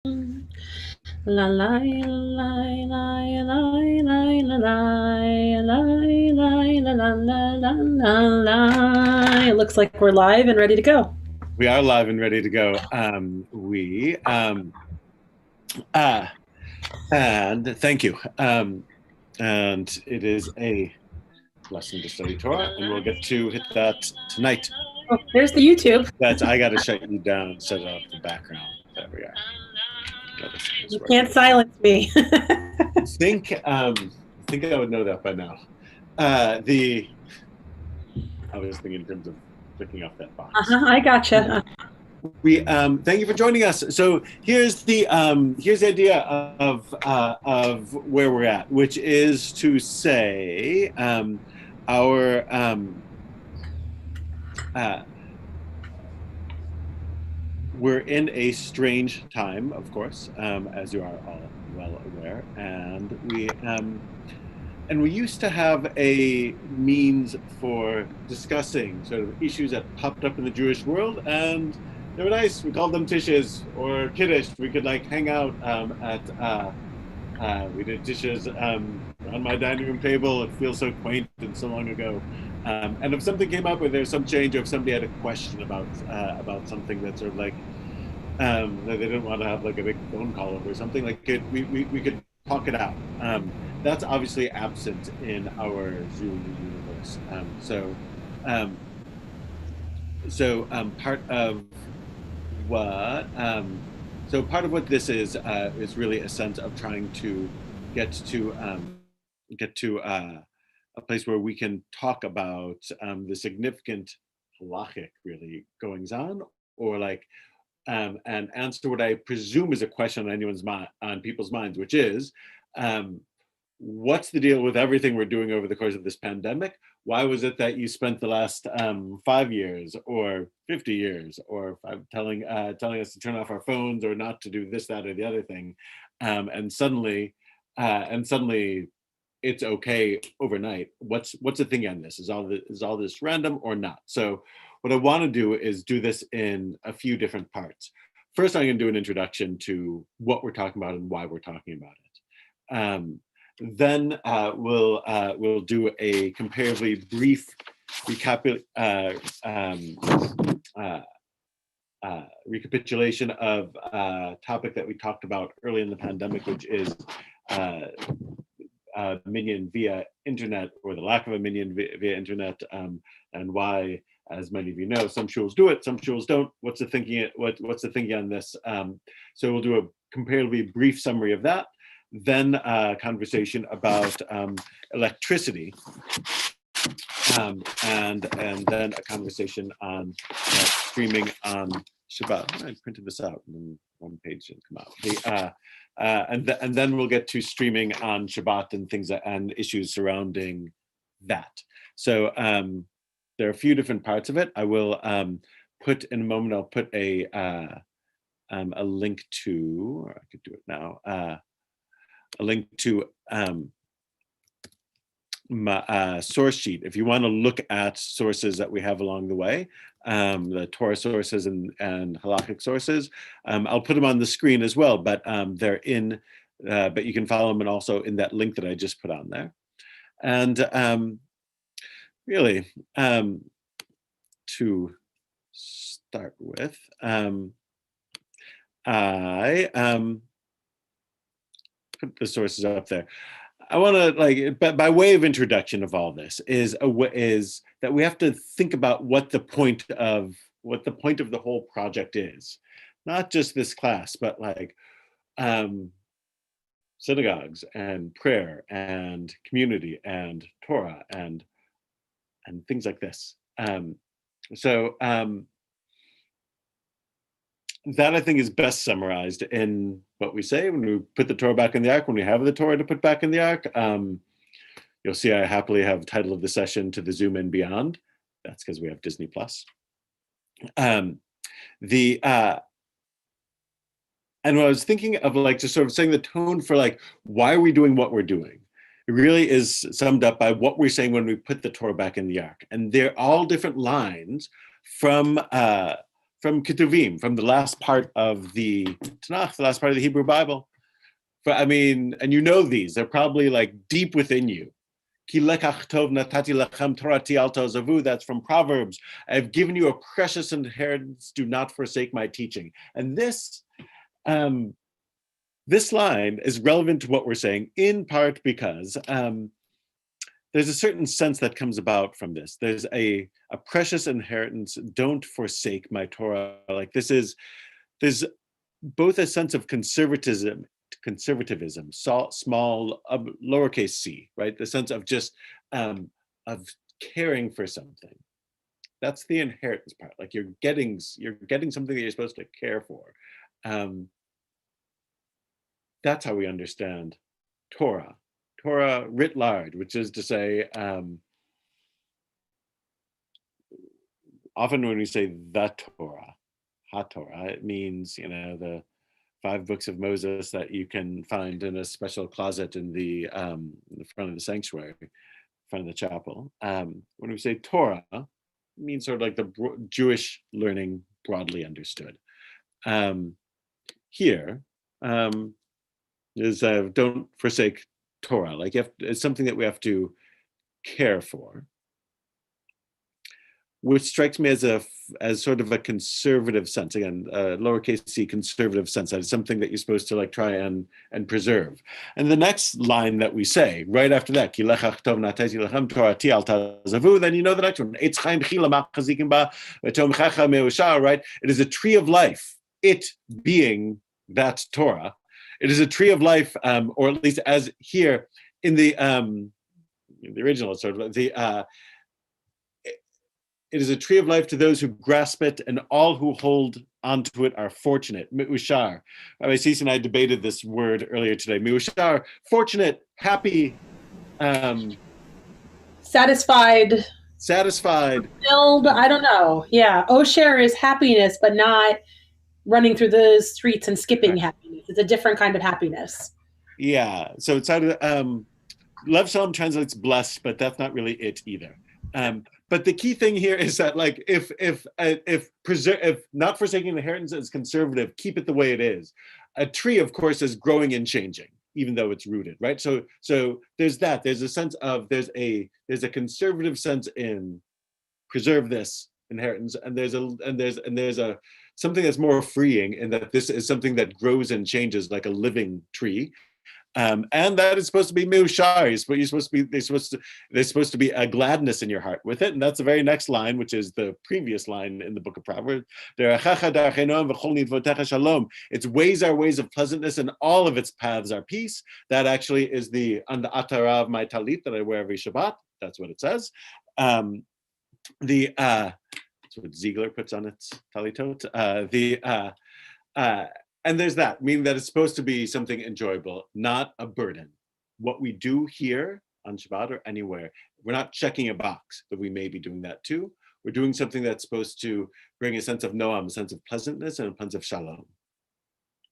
La la la la la la la la la la la la la la. It looks like we're live and ready to go. We are live and ready to go. Uh, and thank you. And it is a lesson to study Torah, and we'll get to hit that tonight. Oh, there's the YouTube. I got to shut you down, set off the background. There we are. You can't silence me. I think I would know that by now. I was thinking in terms of clicking off that box. I gotcha. We thank you for joining us. So here's the idea of where we're at, which is to say our we're in a strange time, of course, as you are all well aware, and we used to have a means for discussing sort of issues that popped up in the Jewish world, and they were nice. We called them tishes or kiddush. We could like hang out we did dishes on my dining room table. It feels so quaint and so long ago. And if something came up, or there's some change, or if somebody had a question about something that sort of like that they didn't want to have like a big phone call over or something, like we could talk it out. That's obviously absent in our Zoom universe. Part of what part of what this is really a sense of trying to get to a place where we can talk about the significant halachic really goings on, or like and answer what I presume is a question on anyone's mind, on people's minds, which is what's the deal with everything we're doing over the course of this pandemic? Why was it that you spent the last 5 years or 50 years or telling us to turn off our phones or not to do this, that, or the other thing, and suddenly it's okay overnight? What's the thing on this? Is all this random or not? So what I want to do is do this in a few different parts. First, I'm going to do an introduction to what we're talking about and why we're talking about it. Then we'll do a comparatively brief recapitulation of a topic that we talked about early in the pandemic, which is minyan via internet, or the lack of a minyan via internet, and why, as many of you know, some shuls do it, some shuls don't. What's the thinking? What's the thinking on this? So we'll do a comparatively brief summary of that. Then a conversation about electricity, and then a conversation on streaming on Shabbat. I printed this out, and one page didn't come out. And then we'll get to streaming on Shabbat and things and issues surrounding that. So there are a few different parts of it. I will put in a moment. I'll put a link to, or I could do it now. A link to my source sheet if you want to look at sources that we have along the way, the Torah sources and halachic sources. I'll put them on the screen as well, but they're in, but you can follow them and also in that link that I just put on there. And really, to start with, I put the sources up there. I want to but by way of introduction of all this is that we have to think about what the point of the whole project is, not just this class, but like synagogues and prayer and community and Torah and things like this. That I think is best summarized in what we say when we put the Torah back in the ark, when we have the Torah to put back in the ark. You'll see I happily have title of the session to the Zoom and beyond. That's because we have Disney Plus. And what I was thinking of, like, just sort of saying the tone for like, why are we doing what we're doing? It really is summed up by what we're saying when we put the Torah back in the ark. And they're all different lines from Ketuvim, from the last part of the Tanakh, the last part of the Hebrew Bible. I mean, and you know these, they're probably like deep within you. Ki lekach tov natati lechem torati al tozavu, that's from Proverbs. I've given you a precious inheritance, do not forsake my teaching. And this line is relevant to what we're saying, in part because there's a certain sense that comes about from this. There's a precious inheritance, don't forsake my Torah. Like there's both a sense of conservatism, small, lowercase c, right? The sense of just of caring for something. That's the inheritance part. Like you're getting something that you're supposed to care for. That's how we understand Torah writ large, which is to say, often when we say the Torah, HaTorah, it means, the 5 books of Moses that you can find in a special closet in the front of the sanctuary, front of the chapel. When we say Torah, it means sort of like the Jewish learning broadly understood. Here is don't forsake Torah. Like it's something that we have to care for, which strikes me as sort of a conservative sense. Again, lowercase c, conservative sense. That is something that you're supposed to like try and preserve. And the next line that we say right after that, then you know the next one. Right? It is a tree of life. It being that Torah. It is a tree of life, or at least as here in the original sort of it is a tree of life to those who grasp it, and all who hold onto it are fortunate. Mi'ushar. Rabbi Sisi and I debated this word earlier today. Mi'ushar, fortunate, happy, satisfied, fulfilled. I don't know. Yeah, Osher is happiness, but not running through the streets and skipping happiness. It's a different kind of happiness. Yeah. So it's out of Lev Shalom translates blessed, but that's not really it either. But the key thing here is that, like, if not forsaking inheritance is conservative, keep it the way it is. A tree, of course, is growing and changing, even though it's rooted, right? So there's that. There's a sense of there's a conservative sense in preserve this inheritance, and there's a something that's more freeing in that this is something that grows and changes like a living tree. And that is supposed to be miushar, but there's supposed to be a gladness in your heart with it. And that's the very next line, which is the previous line in the book of Proverbs. Its ways are ways of pleasantness, and all of its paths are peace. That actually is on the atara of my talit that I wear every Shabbat. That's what it says. That's what Ziegler puts on its talitot. And there's that, meaning that it's supposed to be something enjoyable, not a burden. What we do here on Shabbat or anywhere, we're not checking a box, but we may be doing that too. We're doing something that's supposed to bring a sense of noam, a sense of pleasantness, and a sense of shalom.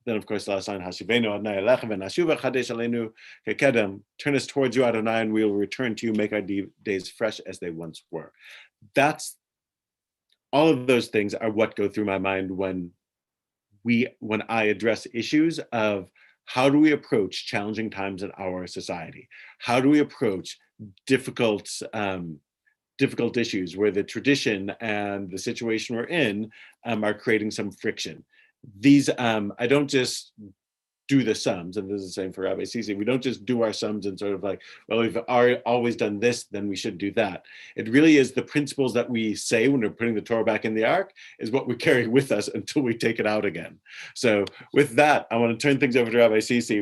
Then, of course, the last line, Hashivenu Adonai Elechem v'nashuva chadesh aleinu kekedem. Turn us towards you, Adonai, and we will return to you, make our days fresh as they once were. That's all of those things are what go through my mind when I address issues of how do we approach challenging times in our society? How do we approach difficult issues where the tradition and the situation we're in are creating some friction? These, I don't just do the sums, and this is the same for Rabbi Sisi. We don't just do our sums and sort of like, well, we've always done this, then we should do that. It really is the principles that we say when we're putting the Torah back in the ark is what we carry with us until we take it out again. So with that, I want to turn things over to Rabbi Sisi,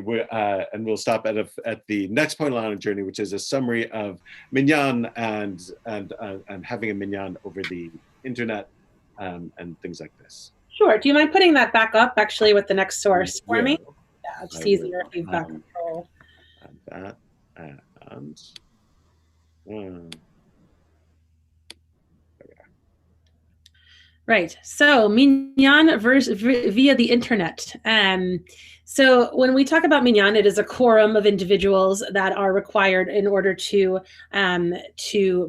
and we'll stop at the next point along the journey, which is a summary of minyan and having a minyan over the internet and things like this. Sure. Do you mind putting that back up, actually, with the next source for me? Yeah, it's easier if you've got control. And that, and there we are. Right. So minyan via the internet. So when we talk about minyan, it is a quorum of individuals that are required in order to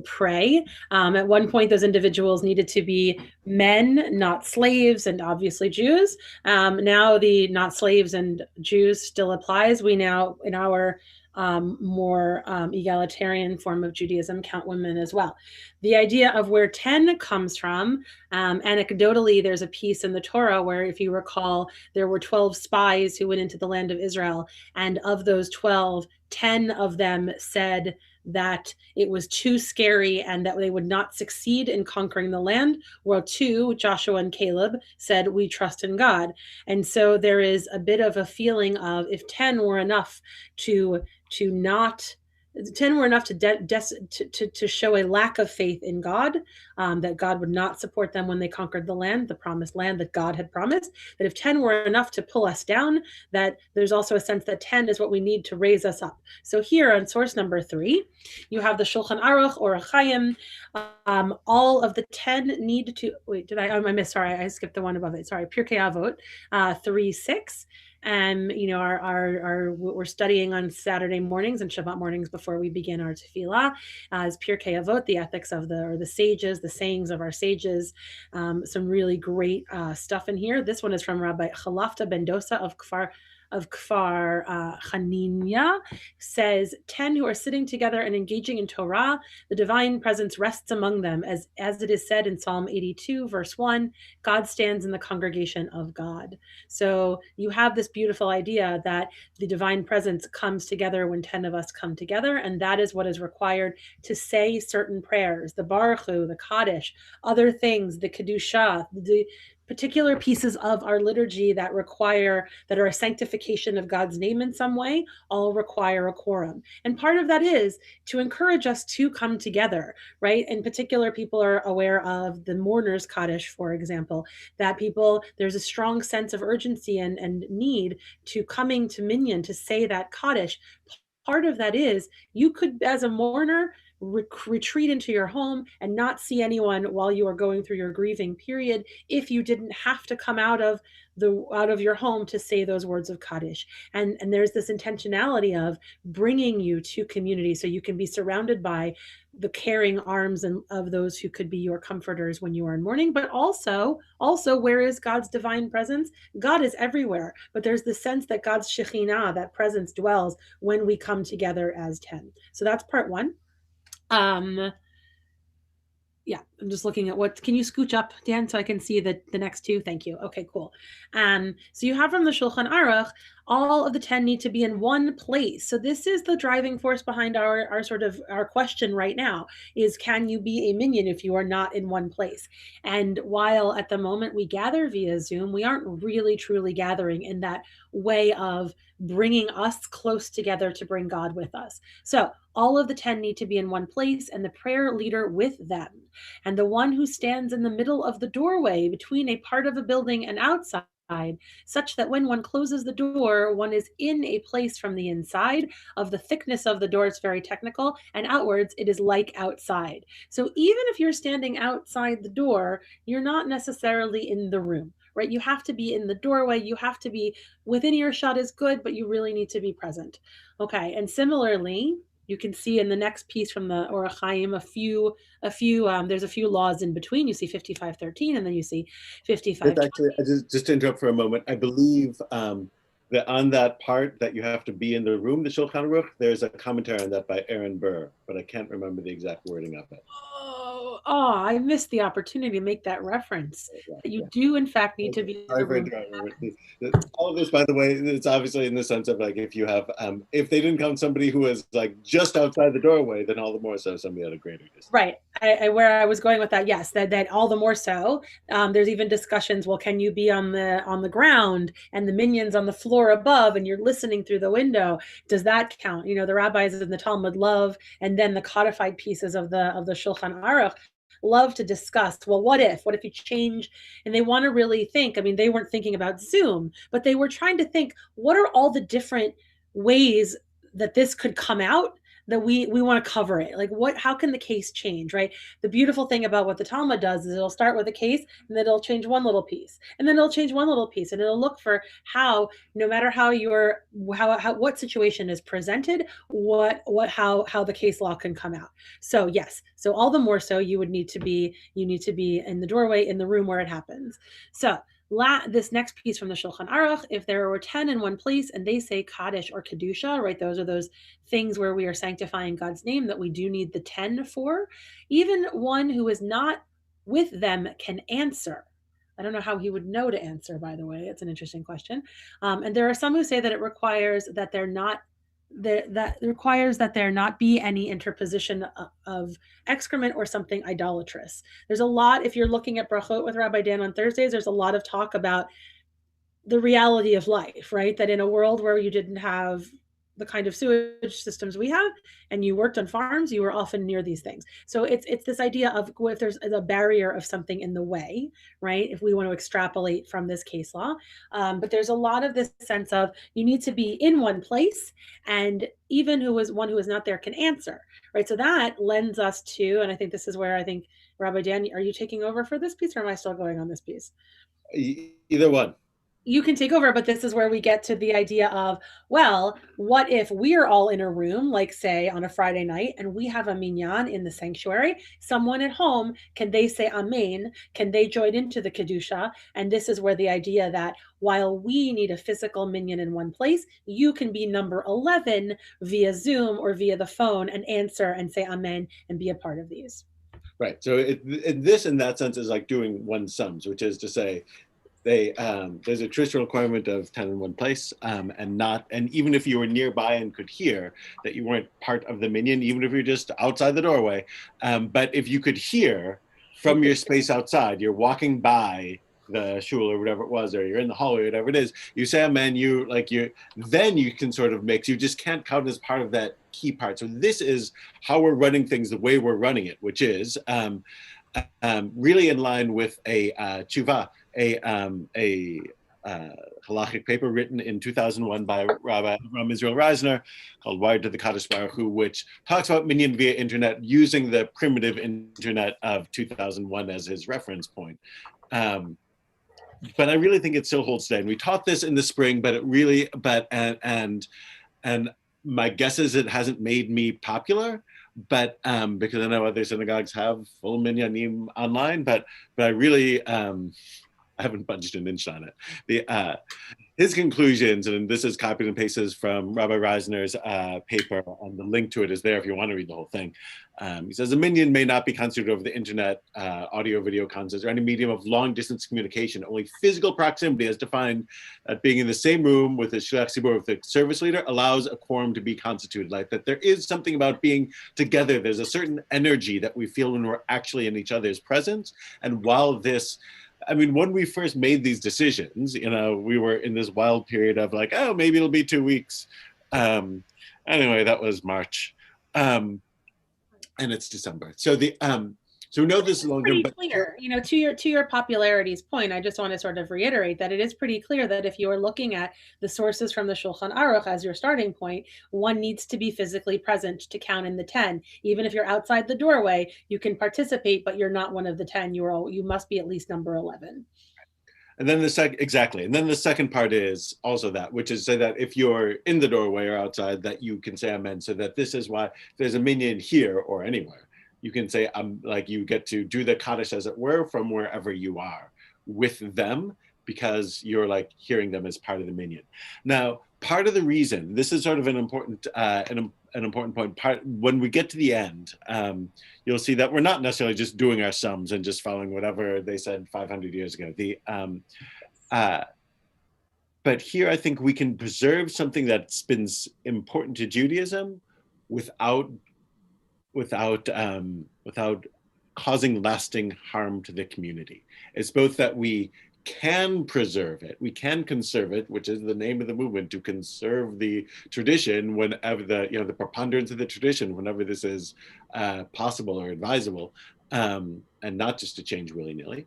pray. At one point, those individuals needed to be men, not slaves, and obviously Jews. Now the not slaves and Jews still applies. We now, in our more egalitarian form of Judaism, count women as well. The idea of where 10 comes from, anecdotally, there's a piece in the Torah where, if you recall, there were 12 spies who went into the land of Israel. And of those 12, 10 of them said that it was too scary and that they would not succeed in conquering the land, while two, Joshua and Caleb, said, we trust in God. And so there is a bit of a feeling of, if 10 were enough to not 10 were enough to show a lack of faith in God, that God would not support them when they conquered the land, the promised land that God had promised, that if 10 were enough to pull us down, that there's also a sense that 10 is what we need to raise us up. So here on source number 3, you have the Shulchan Aruch or Chaim. All of the 10 need to, wait, I missed, sorry, I skipped the one above it. Sorry, Pirkei Avot, 3:6. And we're studying on Saturday mornings and Shabbat mornings before we begin our tefillah, as Pirkei Avot, the ethics of the sages, the sayings of our sages. Some really great stuff in here. This one is from Rabbi Chalafta Ben Dosa of Kfar Chaninya, says 10 who are sitting together and engaging in Torah, the divine presence rests among them, as it is said in Psalm 82 verse 1, God stands in the congregation of God. So you have this beautiful idea that the divine presence comes together when 10 of us come together, and that is what is required to say certain prayers, the Baruch Hu, the Kaddish, other things, the Kedusha, the particular pieces of our liturgy that are a sanctification of God's name in some way, all require a quorum. And part of that is to encourage us to come together, right? In particular, people are aware of the mourner's Kaddish, for example, that there's a strong sense of urgency and need to coming to Minyan to say that Kaddish. Part of that is you could, as a mourner, retreat into your home and not see anyone while you are going through your grieving period, if you didn't have to come out of your home to say those words of Kaddish. And there's this intentionality of bringing you to community so you can be surrounded by the caring arms of those who could be your comforters when you are in mourning. But also, where is God's divine presence? God is everywhere, but there's the sense that God's Shekhinah, that presence, dwells when we come together as 10. So that's part one. Yeah, I'm just looking at can you scooch up, Dan, so I can see the next two? Thank you. Okay, cool. So you have from the Shulchan Aruch, all of the 10 need to be in one place. So this is the driving force behind our question right now is, can you be a minyan if you are not in one place? And while at the moment we gather via Zoom, we aren't really truly gathering in that way of bringing us close together to bring God with us. So all of the 10 need to be in one place and the prayer leader with them. And the one who stands in the middle of the doorway between a part of a building and outside, such that when one closes the door, one is in a place from the inside. Of the thickness of the door, it's very technical, and outwards it is like outside. So even if you're standing outside the door, you're not necessarily in the room, right? You have to be in the doorway. You have to be within earshot is good, but you really need to be present. Okay, and similarly, you can see in the next piece from the Orach Chaim there's a few laws in between. You see 55:13, and then you see 55. Actually, just to interrupt for a moment, I believe that on that part that you have to be in the room, the Shulchan Aruch, there's a commentary on that by Aaron Burr, but I can't remember the exact wording of it. I missed the opportunity to make that reference. You do, in fact, need to be in the room. All of this, by the way, it's obviously in the sense of like, if you have, if they didn't count somebody who was like just outside the doorway, then all the more so somebody at a greater distance. Right. Where I was going with that, yes, that all the more so. There's even discussions. Well, can you be on the ground and the minions on the floor above, and you're listening through the window? Does that count? The rabbis in the Talmud love, and then the codified pieces of the Shulchan Aruch love to discuss, well, what if you change? And they want to really think. I mean, they weren't thinking about Zoom, but they were trying to think, what are all the different ways that this could come out that we want to cover it. Like how can the case change, right? The beautiful thing about what the Talmud does is it'll start with a case and then it'll change one little piece and then it'll change one little piece and it'll look for how, no matter how what situation is presented, how the case law can come out. So yes, so all the more so you need to be in the doorway in the room where it happens. So this next piece from the Shulchan Aruch, if there were 10 in one place and they say Kaddish or Kedusha, right? Those are those things where we are sanctifying God's name that we do need the 10 for. Even one who is not with them can answer. I don't know how he would know to answer, by the way. It's an interesting question. And there are some who say that it requires that there not be any interposition of excrement or something idolatrous. There's a lot, if you're looking at brachot with Rabbi Dan on Thursdays, there's a lot of talk about the reality of life, right? That in a world where you didn't have the kind of sewage systems we have and you worked on farms, you were often near these things. So it's this idea of if there's a barrier of something in the way, right? If we want to extrapolate from this case law. But there's a lot of this sense of you need to be in one place, and even who is not there can answer, right? So that lends us to, and I think this is where I think, Rabbi Dan, are you taking over for this piece or am I still going on this piece? Either one. You can take over, but this is where we get to the idea of, well, what if we're all in a room, like say on a Friday night, and we have a minyan in the sanctuary? Someone at home, can they say Amen? Can they join into the Kedusha? And this is where the idea that while we need a physical minyan in one place, you can be number 11 via Zoom or via the phone and answer and say Amen and be a part of these. Right. So this, in that sense, is like doing one sums, which is to say, there's a traditional requirement of 10 in one place, and even if you were nearby and could hear, that you weren't part of the minyan, even if you're just outside the doorway. But if you could hear from your space outside, you're walking by the shul or whatever it was, or you're in the hallway, whatever it is, you say amen, then you can sort of mix. You just can't count as part of that key part. So this is how we're running things the way we're running it, which is really in line with a tshuva, a halachic paper written in 2001 by Rabbi Israel Reisner called Wired to the Kaddish Baruch Hu, which talks about minyan via internet using the primitive internet of 2001 as his reference point. But I really think it still holds today. And we taught this in the spring, but and my guess is it hasn't made me popular, but because I know other synagogues have full minyanim online, but I really I haven't budged an inch on it. His conclusions, and this is copied and pasted from Rabbi Reisner's paper, and the link to it is there if you want to read the whole thing. He says, a minyan may not be constituted over the internet, audio, video concerts, or any medium of long-distance communication. Only physical proximity, as defined at being in the same room with the shliach tzibur, with the service leader, allows a quorum to be constituted. Like that there is something about being together. There's a certain energy that we feel when we're actually in each other's presence. And while this, I mean, when we first made these decisions, we were in this wild period of like, oh, maybe it'll be 2 weeks. Anyway, that was March. And it's December. So so we know this is longer. Pretty clear, to your popularity's point, I just want to sort of reiterate that it is pretty clear that if you are looking at the sources from the Shulchan Aruch as your starting point, one needs to be physically present to count in the 10. Even if you're outside the doorway, you can participate, but you're not one of the 10. You must be at least number 11. And then And then the second part is also that, which is say that if you're in the doorway or outside, that you can say amen. So that this is why there's a minyan here or anywhere, you can say, like you get to do the Kaddish, as it were, from wherever you are with them, because you're like hearing them as part of the minyan. Now, part of the reason, this is sort of an important point, when we get to the end, you'll see that we're not necessarily just doing our sums and just following whatever they said 500 years ago. But here I think we can preserve something that's been important to Judaism without causing lasting harm to the community. It's both that we can preserve it, we can conserve it, which is the name of the movement, to conserve the tradition whenever the preponderance of the tradition, whenever this is possible or advisable, and not just to change willy-nilly.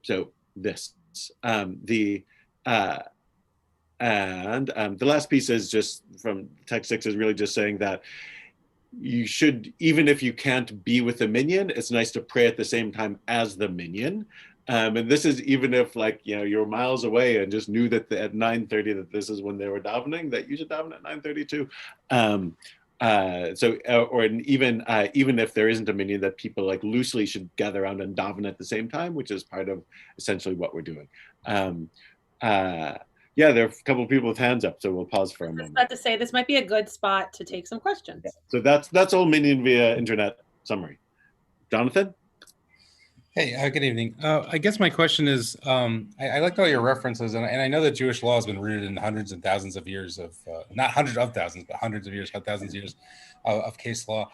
So this, And the last piece is just from text 6 is really just saying that you should, even if you can't be with the minyan, it's nice to pray at the same time as the minyan. And this is even if, like, you know, you're miles away and just knew that at 9:30 that this is when they were davening, that you should daven at 9:30 too. Or even if there isn't a minyan, that people like loosely should gather around and daven at the same time, which is part of essentially what we're doing. Yeah, there are a couple of people with hands up, so we'll pause for a moment. I was about to say, this might be a good spot to take some questions. Yeah. So that's all minyan via internet summary. Jonathan? Hey, good evening. I guess my question is, I liked all your references, and I know that Jewish law has been rooted in hundreds and thousands of years of, not hundreds of thousands, but hundreds of years, thousands of years of case law.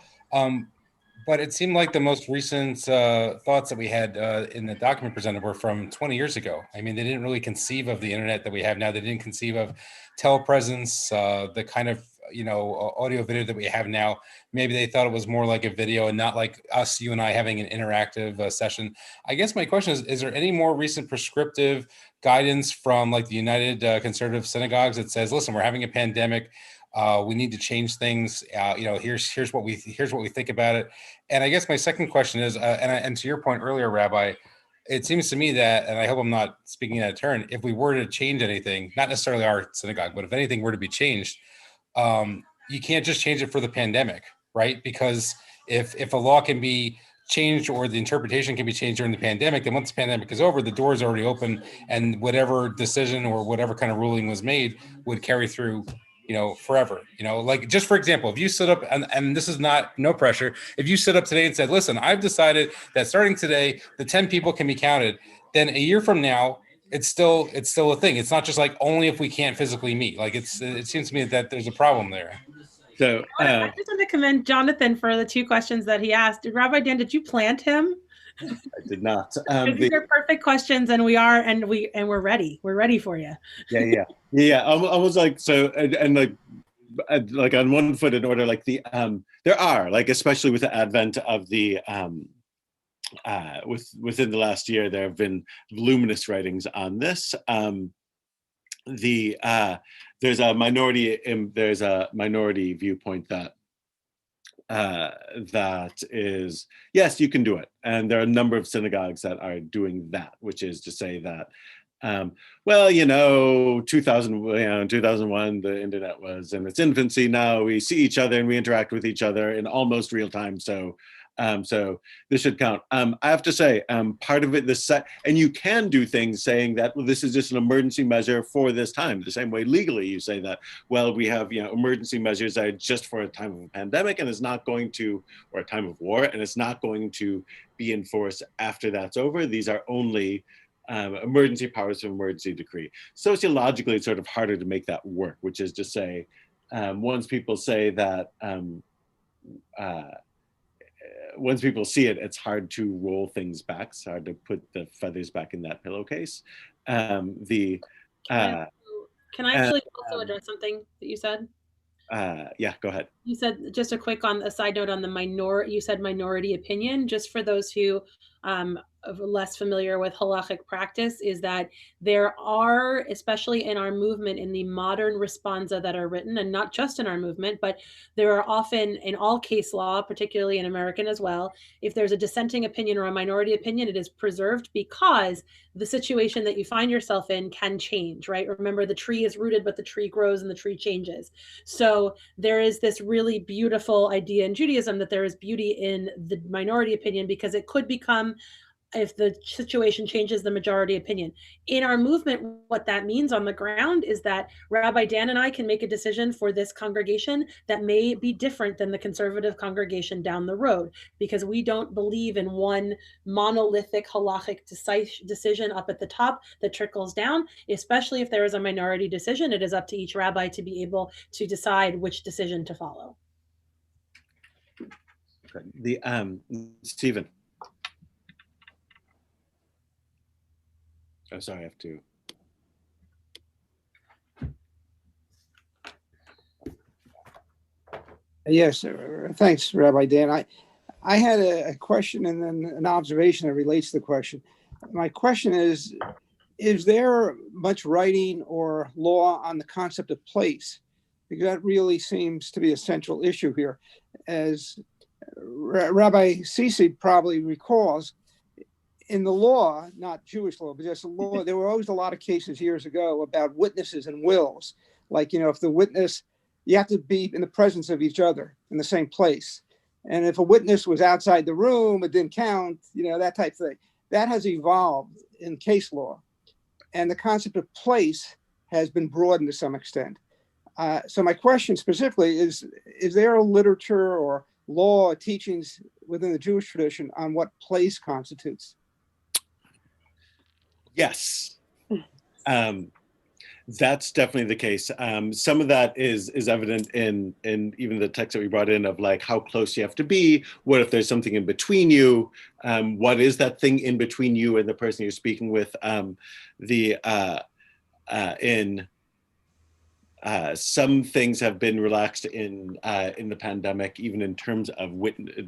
But it seemed like the most recent thoughts that we had in the document presented were from 20 years ago. I mean, they didn't really conceive of the internet that we have now. They didn't conceive of telepresence, the kind of, you know, audio video that we have now. Maybe they thought it was more like a video and not like us, you and I, having an interactive session. I guess my question is there any more recent prescriptive guidance from like the United Conservative Synagogues that says, listen, we're having a pandemic. We need to change things. You know, here's what we think about it. And I guess my second question is, and to your point earlier, Rabbi, it seems to me that, and I hope I'm not speaking out of turn, if we were to change anything, not necessarily our synagogue, but if anything were to be changed, you can't just change it for the pandemic, right? Because if a law can be changed or the interpretation can be changed during the pandemic, then once the pandemic is over, the door is already open, and whatever decision or whatever kind of ruling was made would carry through, you know, forever. You know, like, just for example, if you stood up, and this is not, no pressure, if you stood up today and said, listen, I've decided that starting today, the 10 people can be counted, then a year from now, it's still a thing. It's not just like only if we can't physically meet. Like, it seems to me that there's a problem there. So I just want to commend Jonathan for the two questions that he asked. Rabbi Dan, did you plant him? I did not. These are perfect questions, and we're ready. We're ready for you. Yeah. Almost like so, and like on one foot in order, like the there are, like, especially with the advent of the within the last year, there have been voluminous writings on this. There's a minority viewpoint that that is, yes, you can do it, and there are a number of synagogues that are doing that, which is to say that well, you know, 2001, the internet was in its infancy. Now we see each other and we interact with each other in almost real time. So this should count. I have to say, part of it, and you can do things saying that, well, this is just an emergency measure for this time. The same way legally you say that, well, we have, you know, emergency measures that are just for a time of a pandemic, and it's not going to, or a time of war, and it's not going to be enforced after that's over. These are only emergency powers of emergency decree. Sociologically, it's sort of harder to make that work, which is to say, once people say that, once people see it, it's hard to roll things back. It's hard to put the feathers back in that pillowcase. Can I actually also address something that you said? Yeah, go ahead. You said, just a side note on the you said minority opinion, just for those who less familiar with halachic practice, is that there are, especially in our movement, in the modern responsa that are written, and not just in our movement, but there are often in all case law, particularly in American as well, if there's a dissenting opinion or a minority opinion, it is preserved because the situation that you find yourself in can change, right? Remember, the tree is rooted, but the tree grows and the tree changes. So there is this really beautiful idea in Judaism that there is beauty in the minority opinion, because it could become, if the situation changes, the majority opinion. In our movement, what that means on the ground is that Rabbi Dan and I can make a decision for this congregation that may be different than the conservative congregation down the road, because we don't believe in one monolithic halachic decision up at the top that trickles down. Especially if there is a minority decision, it is up to each rabbi to be able to decide which decision to follow. The Stephen. Oh, sorry, I have to. Yes, thanks, Rabbi Dan. I had a question and then an observation that relates to the question. My question is, is there much writing or law on the concept of place? Because that really seems to be a central issue here. As Rabbi Sisi probably recalls, in the law, not Jewish law, but just the law, there were always a lot of cases years ago about witnesses and wills. Like, if the witness, you have to be in the presence of each other in the same place. And if a witness was outside the room, it didn't count, that type of thing. That has evolved in case law. And the concept of place has been broadened to some extent. So my question specifically is there a literature or law or teachings within the Jewish tradition on what place constitutes? Yes, that's definitely the case. Some of that is evident in even the text that we brought in of like how close you have to be. What if there's something in between you? What is that thing in between you and the person you're speaking with? Some things have been relaxed in the pandemic, even in terms of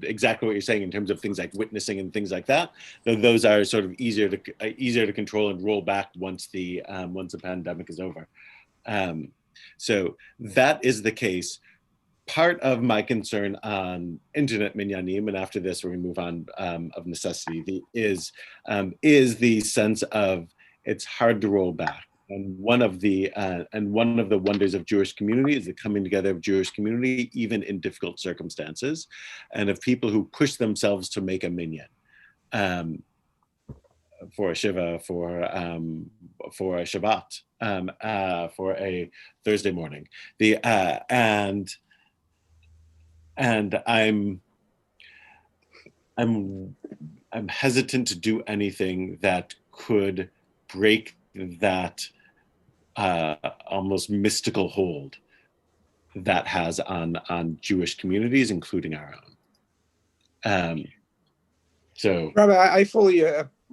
exactly what you're saying in terms of things like witnessing and things like that. Though those are sort of easier to control and roll back once the pandemic is over. So that is the case. Part of my concern on internet minyanim, and after this we move on of necessity, is the sense of it's hard to roll back. And one of the wonders of Jewish community is the coming together of Jewish community, even in difficult circumstances, and of people who push themselves to make a minyan, for a shiva, for a Shabbat, for a Thursday morning. And I'm hesitant to do anything that could break that almost mystical hold that has on Jewish communities, including our own. So, Rabbi, I fully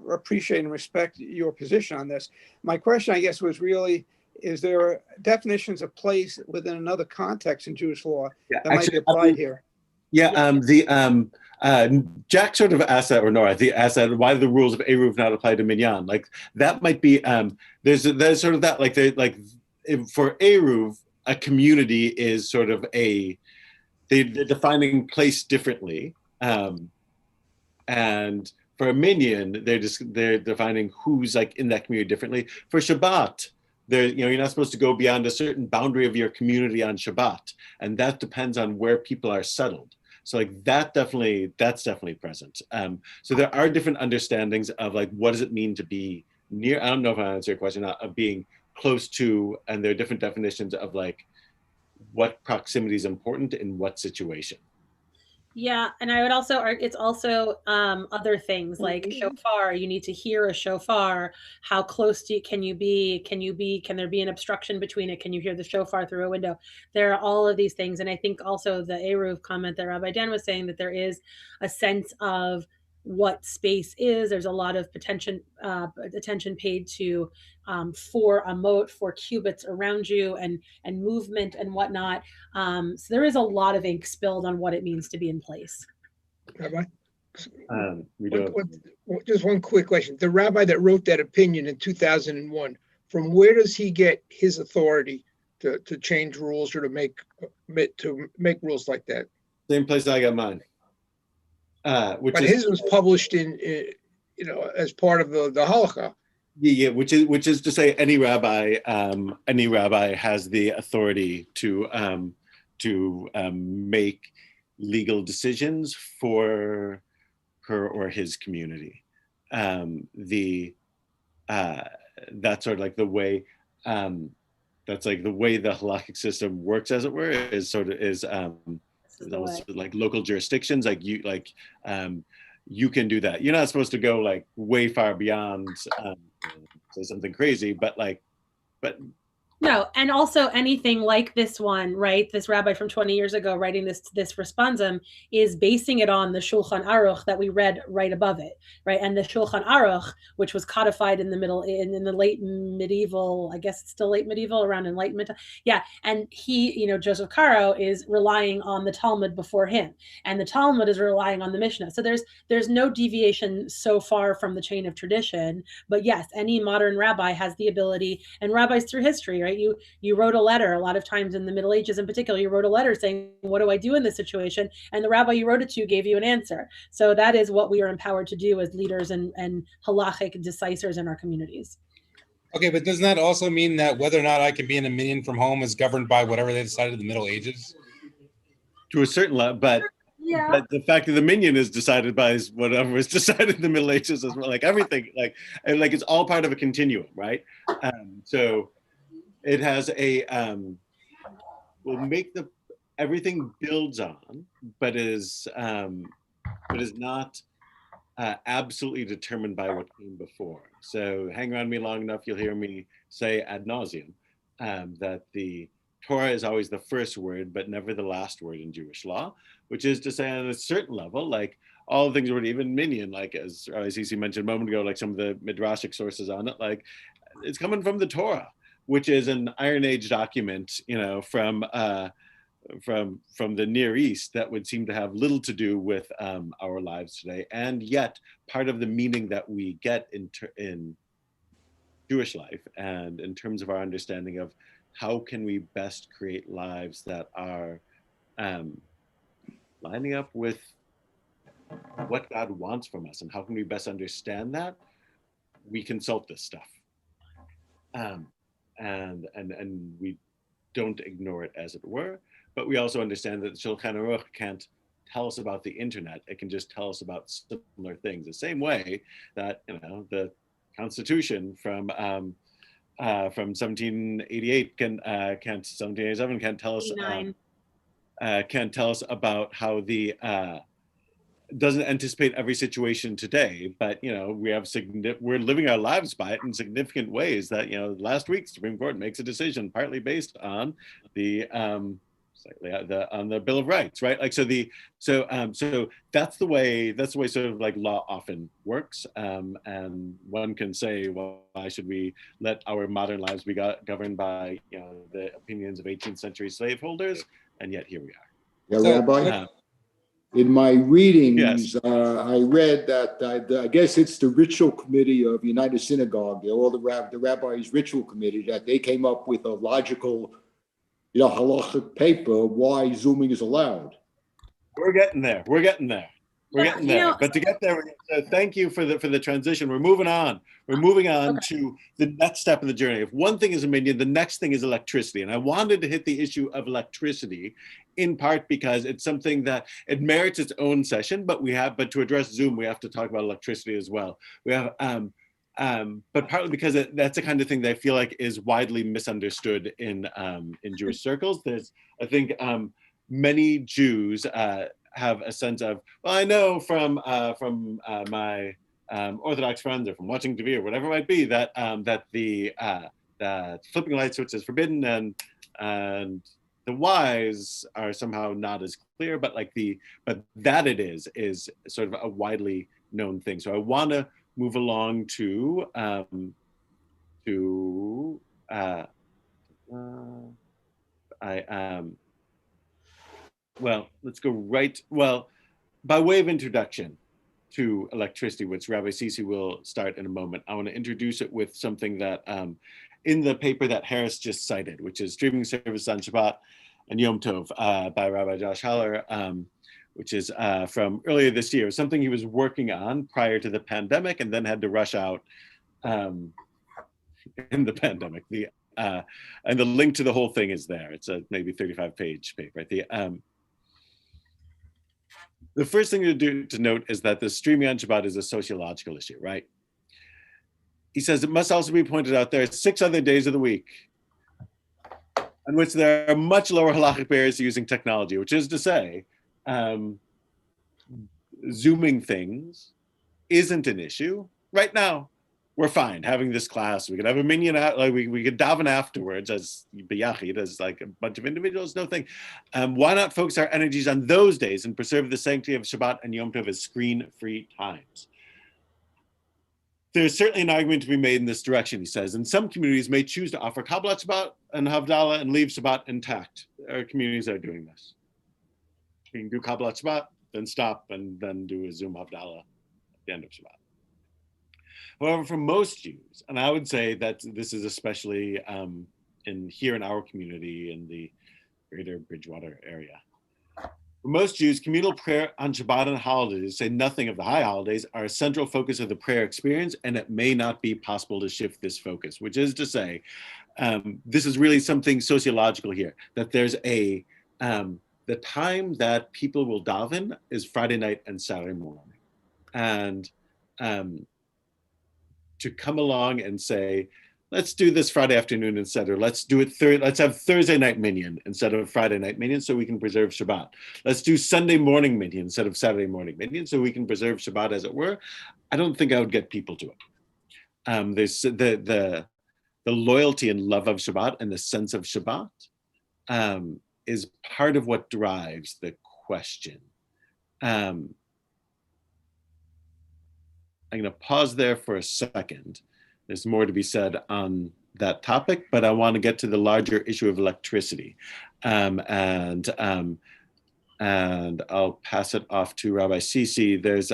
appreciate and respect your position on this. My question, I guess, was really: is there definitions of place within another context in Jewish law that might be applied here? Yeah, Jack sort of asked that, or Nora, asked that, why do the rules of Eruv not apply to Minyan? Like that might be, there's sort of that, for Eruv, a community is sort of they're defining place differently. And for a Minyan, they're defining who's like in that community differently. For Shabbat, you're not supposed to go beyond a certain boundary of your community on Shabbat. And that depends on where people are settled. So like that's definitely present. So there are different understandings of like, what does it mean to be near? I don't know if I answer your question, of being close to, and there are different definitions of like what proximity is important in what situation. Yeah, and I would also argue it's also other things like shofar. You need to hear a shofar. How close can you be? Can there be an obstruction between it? Can you hear the shofar through a window? There are all of these things, and I think also the Eruv comment that Rabbi Dan was saying, that there is a sense of what space is. There's a lot of attention paid to 4 amot, 4 cubits around you, and movement and whatnot. So there is a lot of ink spilled on what it means to be in place. Rabbi, just one quick question. The rabbi that wrote that opinion in 2001, from where does he get his authority to change rules or to make rules like that? Same place I got mine. His was published in as part of the Halacha. Yeah, which is to say, any rabbi has the authority to make legal decisions for her or his community. That's sort of like the way. That's like the way the halakhic system works, as it were, is almost like local jurisdictions. Like you can do that. You're not supposed to go like way far beyond say something crazy, but No, and also anything like this one, right? This rabbi from 20 years ago writing this responsum is basing it on the Shulchan Aruch that we read right above it, right? And the Shulchan Aruch, which was codified in the late medieval, I guess it's still late medieval, around Enlightenment. Yeah, and he, Joseph Caro is relying on the Talmud before him, and the Talmud is relying on the Mishnah. So there's no deviation so far from the chain of tradition. But yes, any modern rabbi has the ability, and rabbis through history, right? You wrote a letter a lot of times in the Middle Ages in particular. You wrote a letter saying, "What do I do in this situation?" And the rabbi you wrote it to gave you an answer. So that is what we are empowered to do as leaders and halachic decisors in our communities. Okay, but doesn't that also mean that whether or not I can be in a minyan from home is governed by whatever they decided in the Middle Ages? To a certain level, but the fact that the minyan is decided by whatever was decided in the Middle Ages as well. Like everything, like it's all part of a continuum, right? So it has a will make everything builds on, but is not absolutely determined by what came before. So hang around me long enough, you'll hear me say ad nauseum that the Torah is always the first word, but never the last word in Jewish law, which is to say, on a certain level, like all the things were even minyan, like as Cici mentioned a moment ago, like some of the midrashic sources on it, like it's coming from the Torah, which is an Iron Age document, from the Near East that would seem to have little to do with our lives today, and yet part of the meaning that we get in Jewish life and in terms of our understanding of how can we best create lives that are lining up with what God wants from us, and how can we best understand that? We consult this stuff, and we don't ignore it, as it were. But we also understand that the Shulchan Aruch can't tell us about the internet. It can just tell us about similar things. The same way that the Constitution from 1788 can't 1787 can't tell us about how the doesn't anticipate every situation today, but we're living our lives by it in significant ways. That last week the Supreme Court makes a decision partly based on the Bill of Rights, right? Like so that's the way sort of like law often works, and one can say, well, why should we let our modern lives be governed by the opinions of 18th century slaveholders? And yet here we are. Yeah, Rabbi. In my readings, yes. I read that I guess it's the ritual committee of United Synagogue, all the rabbis' ritual committee, that they came up with a logical, halachic paper why Zooming is allowed. We're getting there. But to get there, thank you for the transition. We're moving on. To the next step of the journey. If one thing is a minyan, the next thing is electricity. And I wanted to hit the issue of electricity in part because it's something that it merits its own session, but to address Zoom, we have to talk about electricity as well. We have, but partly because that's the kind of thing that I feel like is widely misunderstood in Jewish circles. There's, I think, many Jews have a sense of, well, I know from my Orthodox friends or from watching TV or whatever it might be that that flipping a light switch is forbidden, and the whys are somehow not as clear, but that it is sort of a widely known thing. So I want to move along to let's go right. Well, by way of introduction to electricity, which Rabbi Cici will start in a moment, I want to introduce it with something that in the paper that Harris just cited, which is Streaming Service on Shabbat and Yom Tov by Rabbi Josh Haller, which is from earlier this year, something he was working on prior to the pandemic and then had to rush out in the pandemic. And the link to the whole thing is there. It's a maybe 35-page paper. The first thing to note is that the streaming on Shabbat is a sociological issue, right? He says it must also be pointed out there are 6 other days of the week on which there are much lower halachic barriers to using technology, which is to say, Zooming things isn't an issue. Right now, we're fine having this class. We could have a minyan, like we could daven afterwards as biyachid, as like a bunch of individuals, no thing. Why not focus our energies on those days and preserve the sanctity of Shabbat and Yom Tov as screen-free times? There's certainly an argument to be made in this direction, he says, and some communities may choose to offer Kabbalat Shabbat and Havdalah and leave Shabbat intact. There are communities that are doing this. You can do Kabbalat Shabbat, then stop, and then do a Zoom Havdalah at the end of Shabbat. However, for most Jews, and I would say that this is especially here in our community in the greater Bridgewater area, for most Jews, communal prayer on Shabbat and holidays, say nothing of the high holidays, are a central focus of the prayer experience, and it may not be possible to shift this focus, which is to say, this is really something sociological here, that there's the time that people will daven is Friday night and Saturday morning. And to come along and say, let's do this Friday afternoon instead, or let's do it let's have Thursday night minyan instead of Friday night minyan so we can preserve Shabbat. Let's do Sunday morning minyan instead of Saturday morning minyan so we can preserve Shabbat, as it were. I don't think I would get people to it. There's the loyalty and love of Shabbat and the sense of Shabbat is part of what drives the question. I'm going to pause there for a second. There's more to be said on that topic, but I want to get to the larger issue of electricity. And I'll pass it off to Rabbi Sisi. There's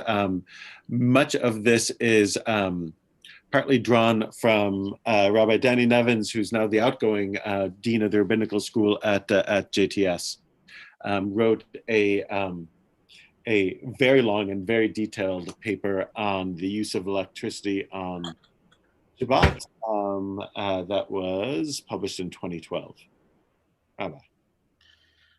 much of this is partly drawn from Rabbi Danny Nevins, who's now the outgoing dean of the rabbinical school at JTS, wrote a very long and very detailed paper on the use of electricity on Shabbat that was published in 2012. Rabbi.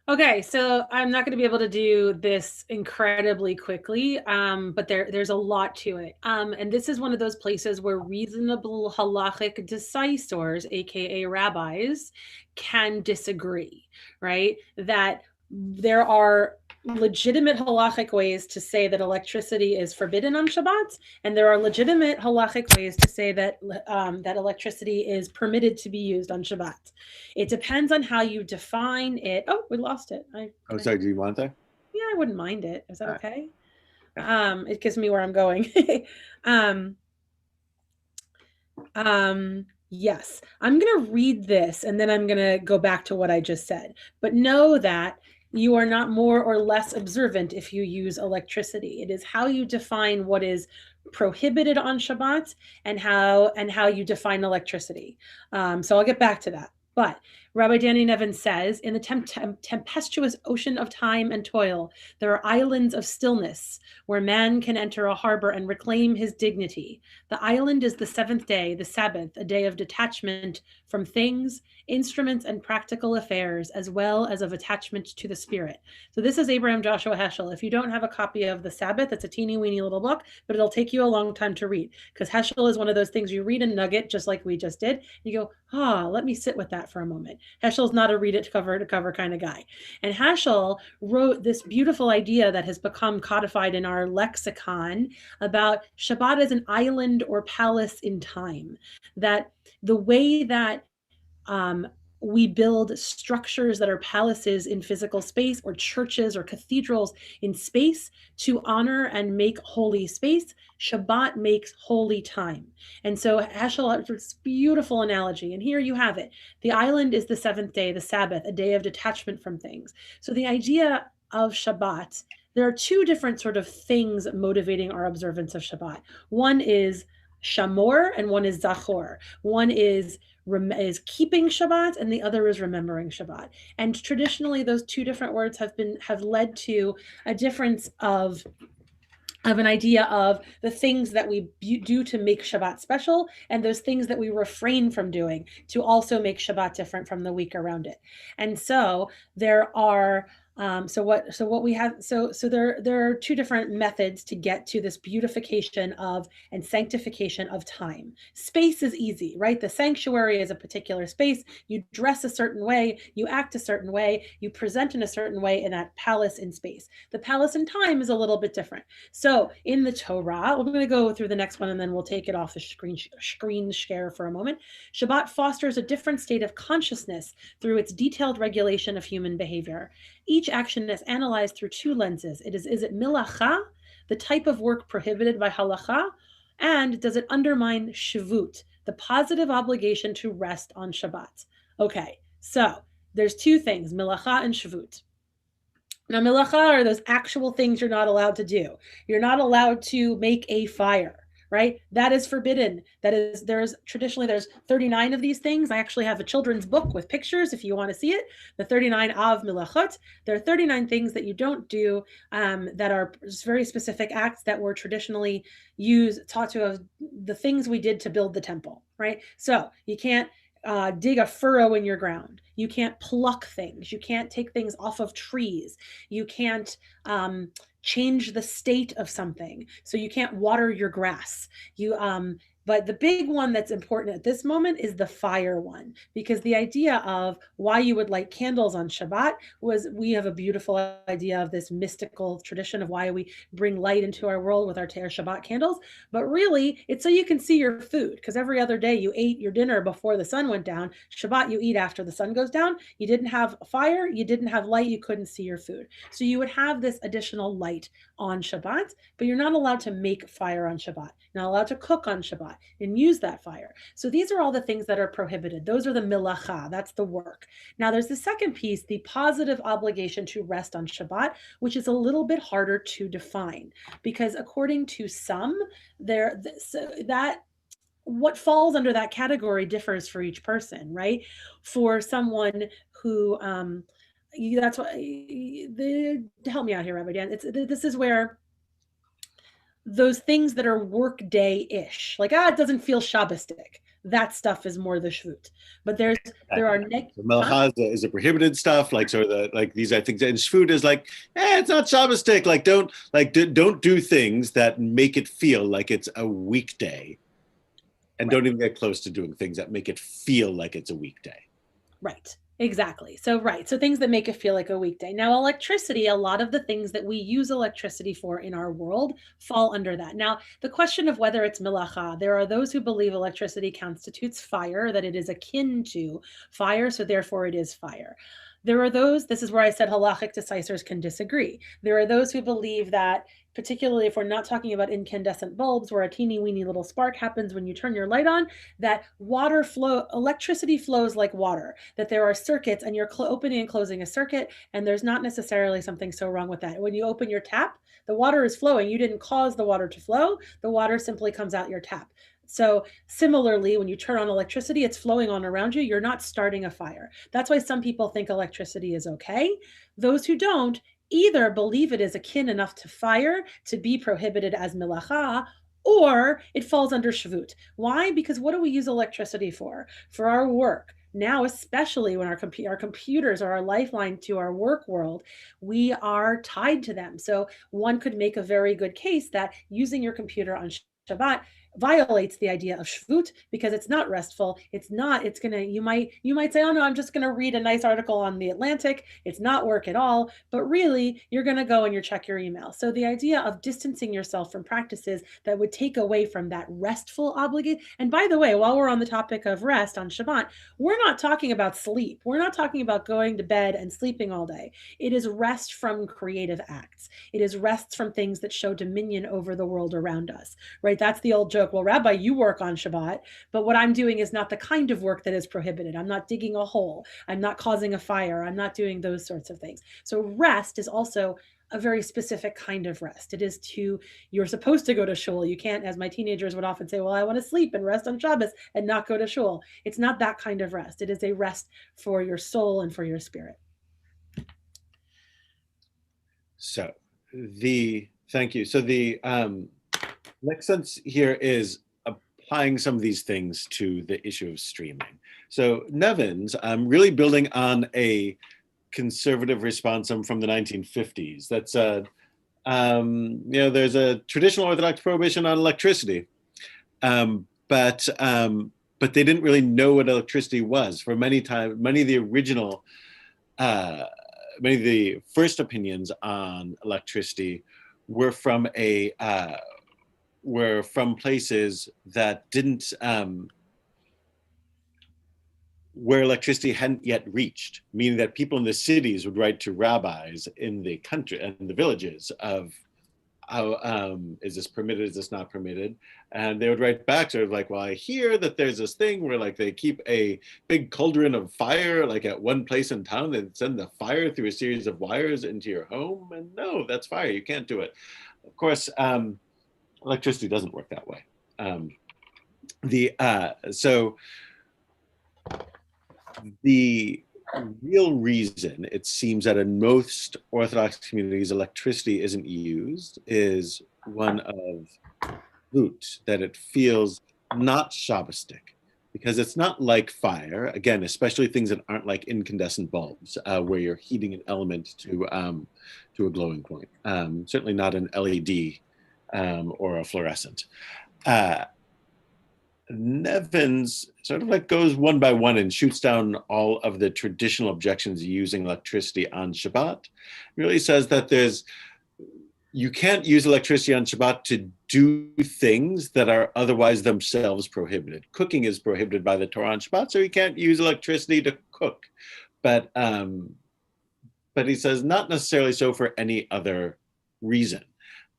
Okay, so I'm not going to be able to do this incredibly quickly, but there's a lot to it. And this is one of those places where reasonable halachic decisors, aka rabbis, can disagree, right? That there are legitimate halachic ways to say that electricity is forbidden on Shabbat, and there are legitimate halachic ways to say that that electricity is permitted to be used on Shabbat. It depends on how you define it. Oh, we lost it. Sorry, do you want that? Yeah, I wouldn't mind it. Is that okay? Yeah. It gives me where I'm going. Yes, I'm going to read this and then I'm going to go back to what I just said. But know that you are not more or less observant if you use electricity. It is how you define what is prohibited on Shabbat and how you define electricity. So I'll get back to that. But Rabbi Danny Nevins says, in the tempestuous ocean of time and toil, there are islands of stillness where man can enter a harbor and reclaim his dignity. The island is the seventh day, the Sabbath, a day of detachment from things, instruments, and practical affairs, as well as of attachment to the spirit. So this is Abraham Joshua Heschel. If you don't have a copy of The Sabbath, it's a teeny weeny little book, but it'll take you a long time to read, because Heschel is one of those things you read a nugget, just like we just did. You go, let me sit with that for a moment. Heschel's not a read it cover to cover kind of guy. And Heschel wrote this beautiful idea that has become codified in our lexicon about Shabbat as an island or palace in time, that the way that we build structures that are palaces in physical space, or churches or cathedrals in space to honor and make holy space, Shabbat makes holy time. And so Heschel has this beautiful analogy, and here you have it. The island is the seventh day, the Sabbath, a day of detachment from things. So the idea of Shabbat, there are two different sort of things motivating our observance of Shabbat. One is shamor and one is zachor. One is keeping Shabbat and the other is remembering Shabbat. And traditionally, those two different words have led to a difference of an idea of the things that we do to make Shabbat special and those things that we refrain from doing to also make Shabbat different from the week around it. And so there are So what we have, so there are two different methods to get to this beautification of and sanctification of time. Space is easy, right? The sanctuary is a particular space. You dress a certain way, you act a certain way, you present in a certain way in that palace in space. The palace in time is a little bit different. So in the Torah, we're going to go through the next one and then we'll take it off the screen share for a moment. Shabbat fosters a different state of consciousness through its detailed regulation of human behavior. Each action is analyzed through two lenses. Is it milacha, the type of work prohibited by halacha, and does it undermine shavut, the positive obligation to rest on Shabbat? Okay, so there's two things, milacha and shavut. Now, milacha are those actual things you're not allowed to do. You're not allowed to make a fire, right? That is forbidden. There's 39 of these things. I actually have a children's book with pictures if you want to see it. The 39 of milachot. There are 39 things that you don't do that are very specific acts that were traditionally taught to us, the things we did to build the temple, right? So you can't dig a furrow in your ground. You can't pluck things. You can't take things off of trees. You can't change the state of something. So you can't water your grass. But the big one that's important at this moment is the fire one, because the idea of why you would light candles on Shabbat was, we have a beautiful idea of this mystical tradition of why we bring light into our world with our Shabbat candles. But really, it's so you can see your food, because every other day you ate your dinner before the sun went down. Shabbat, you eat after the sun goes down. You didn't have fire, you didn't have light, you couldn't see your food. So you would have this additional light on Shabbat, but you're not allowed to make fire on Shabbat. You're not allowed to cook on Shabbat and use that fire. So these are all the things that are prohibited. Those are the milacha, that's the work. Now there's the second piece, the positive obligation to rest on Shabbat, which is a little bit harder to define, because according to some, what falls under that category differs for each person, right? For someone who, that's what, help me out here, Rabbi Dan. This is where those things that are work day-ish, like, it doesn't feel Shabbistic. That stuff is more the shvut. But there are Melacha is a prohibited stuff, like, so these are things, and shvut is like, it's not Shabbistic. Like, don't do things that make it feel like it's a weekday, and don't even get close to doing things that make it feel like it's a weekday. Right. Exactly. So things that make it feel like a weekday. Now, electricity, a lot of the things that we use electricity for in our world fall under that. Now, the question of whether it's milacha, there are those who believe electricity constitutes fire, that it is akin to fire, so therefore it is fire. There are those, this is where I said halachic decisors can disagree. There are those who believe that, particularly if we're not talking about incandescent bulbs where a teeny weeny little spark happens when you turn your light on, that electricity flows like water, that there are circuits and you're opening and closing a circuit, and there's not necessarily something so wrong with that. When you open your tap, the water is flowing. You didn't cause the water to flow. The water simply comes out your tap. So similarly, when you turn on electricity, it's flowing on around you. You're not starting a fire. That's why some people think electricity is okay. Those who don't either believe it is akin enough to fire to be prohibited as milacha, or it falls under shvut. Why? Because what do we use electricity for? For our work. Now, especially when our computers are our lifeline to our work world, we are tied to them. So one could make a very good case that using your computer on Shabbat violates the idea of shvut, because it's not restful. You might say, oh no, I'm just gonna read a nice article on the Atlantic. It's not work at all, but really you're gonna go and you check your email. So the idea of distancing yourself from practices that would take away from that restful obligation. And by the way, while we're on the topic of rest on Shabbat, we're not talking about sleep. We're not talking about going to bed and sleeping all day. It is rest from creative acts. It is rest from things that show dominion over the world around us, right? That's the old joke. Well, Rabbi, you work on Shabbat, but what I'm doing is not the kind of work that is prohibited. I'm not digging a hole. I'm not causing a fire. I'm not doing those sorts of things. So rest is also a very specific kind of rest. It is you're supposed to go to shul. You can't, as my teenagers would often say, well, I want to sleep and rest on Shabbos and not go to shul. It's not that kind of rest. It is a rest for your soul and for your spirit. So thank you. So the next sense here is applying some of these things to the issue of streaming. So Nevins, I'm really building on a conservative response from the 1950s that said, there's a traditional Orthodox prohibition on electricity, but they didn't really know what electricity was. For many times, many of the first opinions on electricity were from places that didn't, where electricity hadn't yet reached, meaning that people in the cities would write to rabbis in the country and the villages of how, is this permitted, is this not permitted? And they would write back sort of like, well, I hear that there's this thing where like they keep a big cauldron of fire like at one place in town, they send the fire through a series of wires into your home, and no, that's fire, you can't do it. Of course, electricity doesn't work that way. So the real reason it seems that in most Orthodox communities electricity isn't used is one of root, that it feels not Shabbostic, because it's not like fire, again, especially things that aren't like incandescent bulbs, where you're heating an element to a glowing point. Certainly not an LED or a fluorescent. Nevins sort of like goes one by one and shoots down all of the traditional objections using electricity on Shabbat. He really says that you can't use electricity on Shabbat to do things that are otherwise themselves prohibited. Cooking is prohibited by the Torah on Shabbat, so you can't use electricity to cook. But he says not necessarily so for any other reason,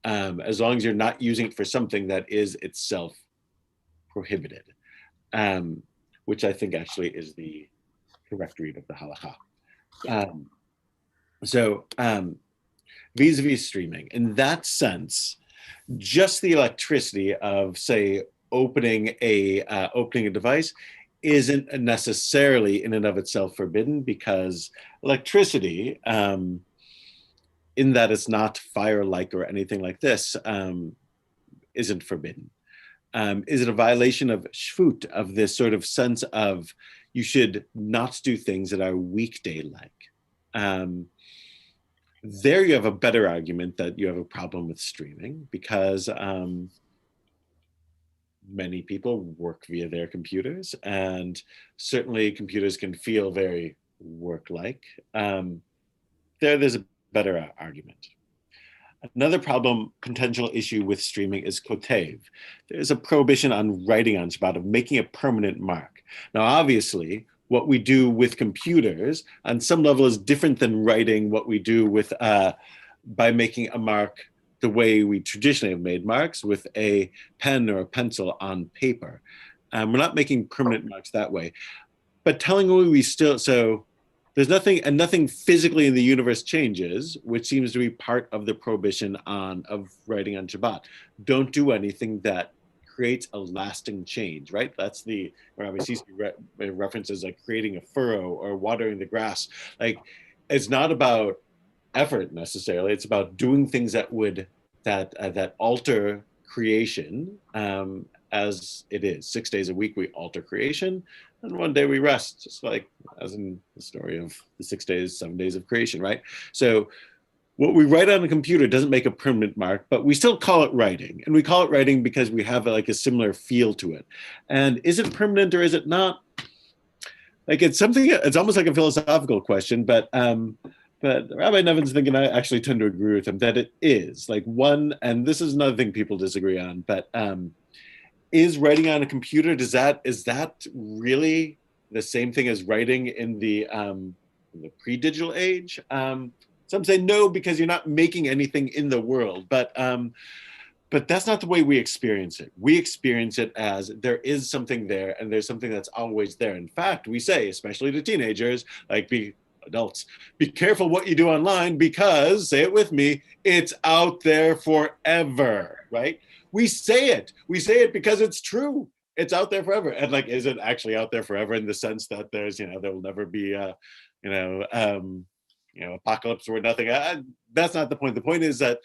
as long as you're not using it for something that is itself prohibited, which I think actually is the correct read of the halacha. Vis-a-vis streaming, in that sense, just the electricity of, say, opening a device isn't necessarily in and of itself forbidden, because electricity, in that it's not fire-like or anything like this, isn't forbidden. Is it a violation of shvut, of this sort of sense of you should not do things that are weekday-like? There you have a better argument that you have a problem with streaming, because many people work via their computers, and certainly computers can feel very work-like. There's a better argument. Another potential issue with streaming is kotev. There's a prohibition on writing on Shabbat, of making a permanent mark. Now, obviously, what we do with computers on some level is different than writing what we do with by making a mark the way we traditionally have made marks, with a pen or a pencil on paper. We're not making permanent marks that way. But tellingly, there's nothing physically in the universe changes, which seems to be part of the prohibition of writing on Shabbat. Don't do anything that creates a lasting change, right? That's the Rabbi Sisi references, like creating a furrow or watering the grass. Like, it's not about effort necessarily. It's about doing things that alter creation, as it is. 6 days a week we alter creation, and one day we rest, just like as in the story of the 6 days, 7 days of creation, right? So what we write on a computer doesn't make a permanent mark, but we still call it writing. And we call it writing because we have like a similar feel to it. And is it permanent or is it not? Like, it's almost like a philosophical question, but Rabbi Nevin's thinking, I actually tend to agree with him, that it is. Like, and this is another thing people disagree on, but is writing on a computer, is that really the same thing as writing in the pre-digital age? Some say no, because you're not making anything in the world, but that's not the way we experience it. We experience it as there is something there, and there's something that's always there. In fact, we say, especially to teenagers, like adults, be careful what you do online, because, say it with me, it's out there forever, right? We say it because it's true. It's out there forever. And like, is it actually out there forever in the sense that there's, there will never be, apocalypse or nothing. That's not the point. The point is that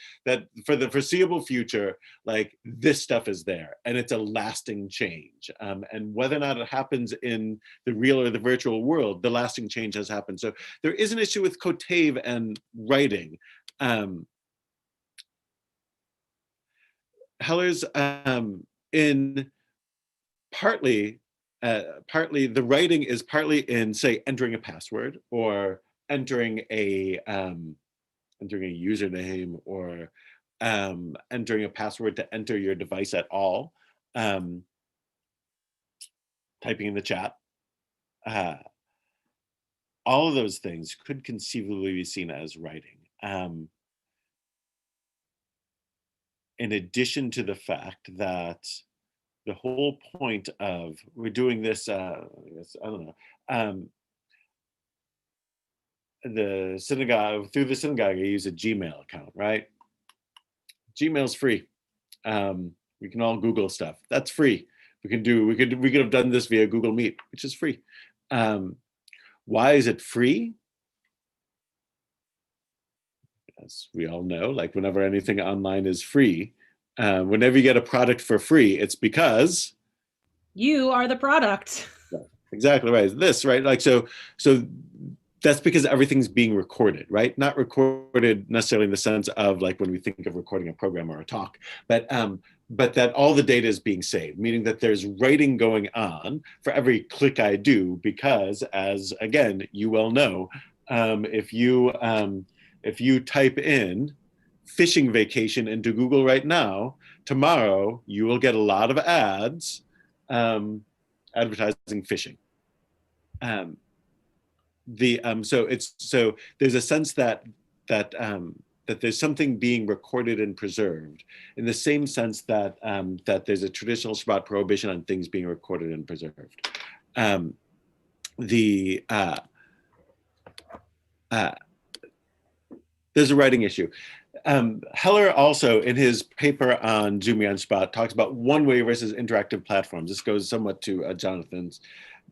for the foreseeable future, like, this stuff is there and it's a lasting change. And whether or not it happens in the real or the virtual world, the lasting change has happened. So there is an issue with Kotave and writing. Heller's in partly the writing is partly in, say, entering a password or entering a username or entering a password to enter your device at all, typing in the chat. All of those things could conceivably be seen as writing. In addition to the fact that the whole point of we're doing this, I don't know, the synagogue, through the synagogue, I use a Gmail account, right? Gmail's free. We can all Google stuff. That's free. We could have done this via Google Meet, which is free. Why is it free? As we all know, like, whenever anything online is free, whenever you get a product for free, it's because you are the product. Exactly right. This, right? Like, so that's because everything's being recorded, right? Not recorded necessarily in the sense of like when we think of recording a program or a talk, but that all the data is being saved, meaning that there's writing going on for every click I do, because, as again, you well know, if you type in fishing vacation into Google right now, tomorrow you will get a lot of ads advertising fishing. So there's a sense that there's something being recorded and preserved, in the same sense that that there's a traditional Shabbat prohibition on things being recorded and preserved. There's a writing issue. Heller also, in his paper on Zoom on Shabbat, talks about one-way versus interactive platforms. This goes somewhat to Jonathan's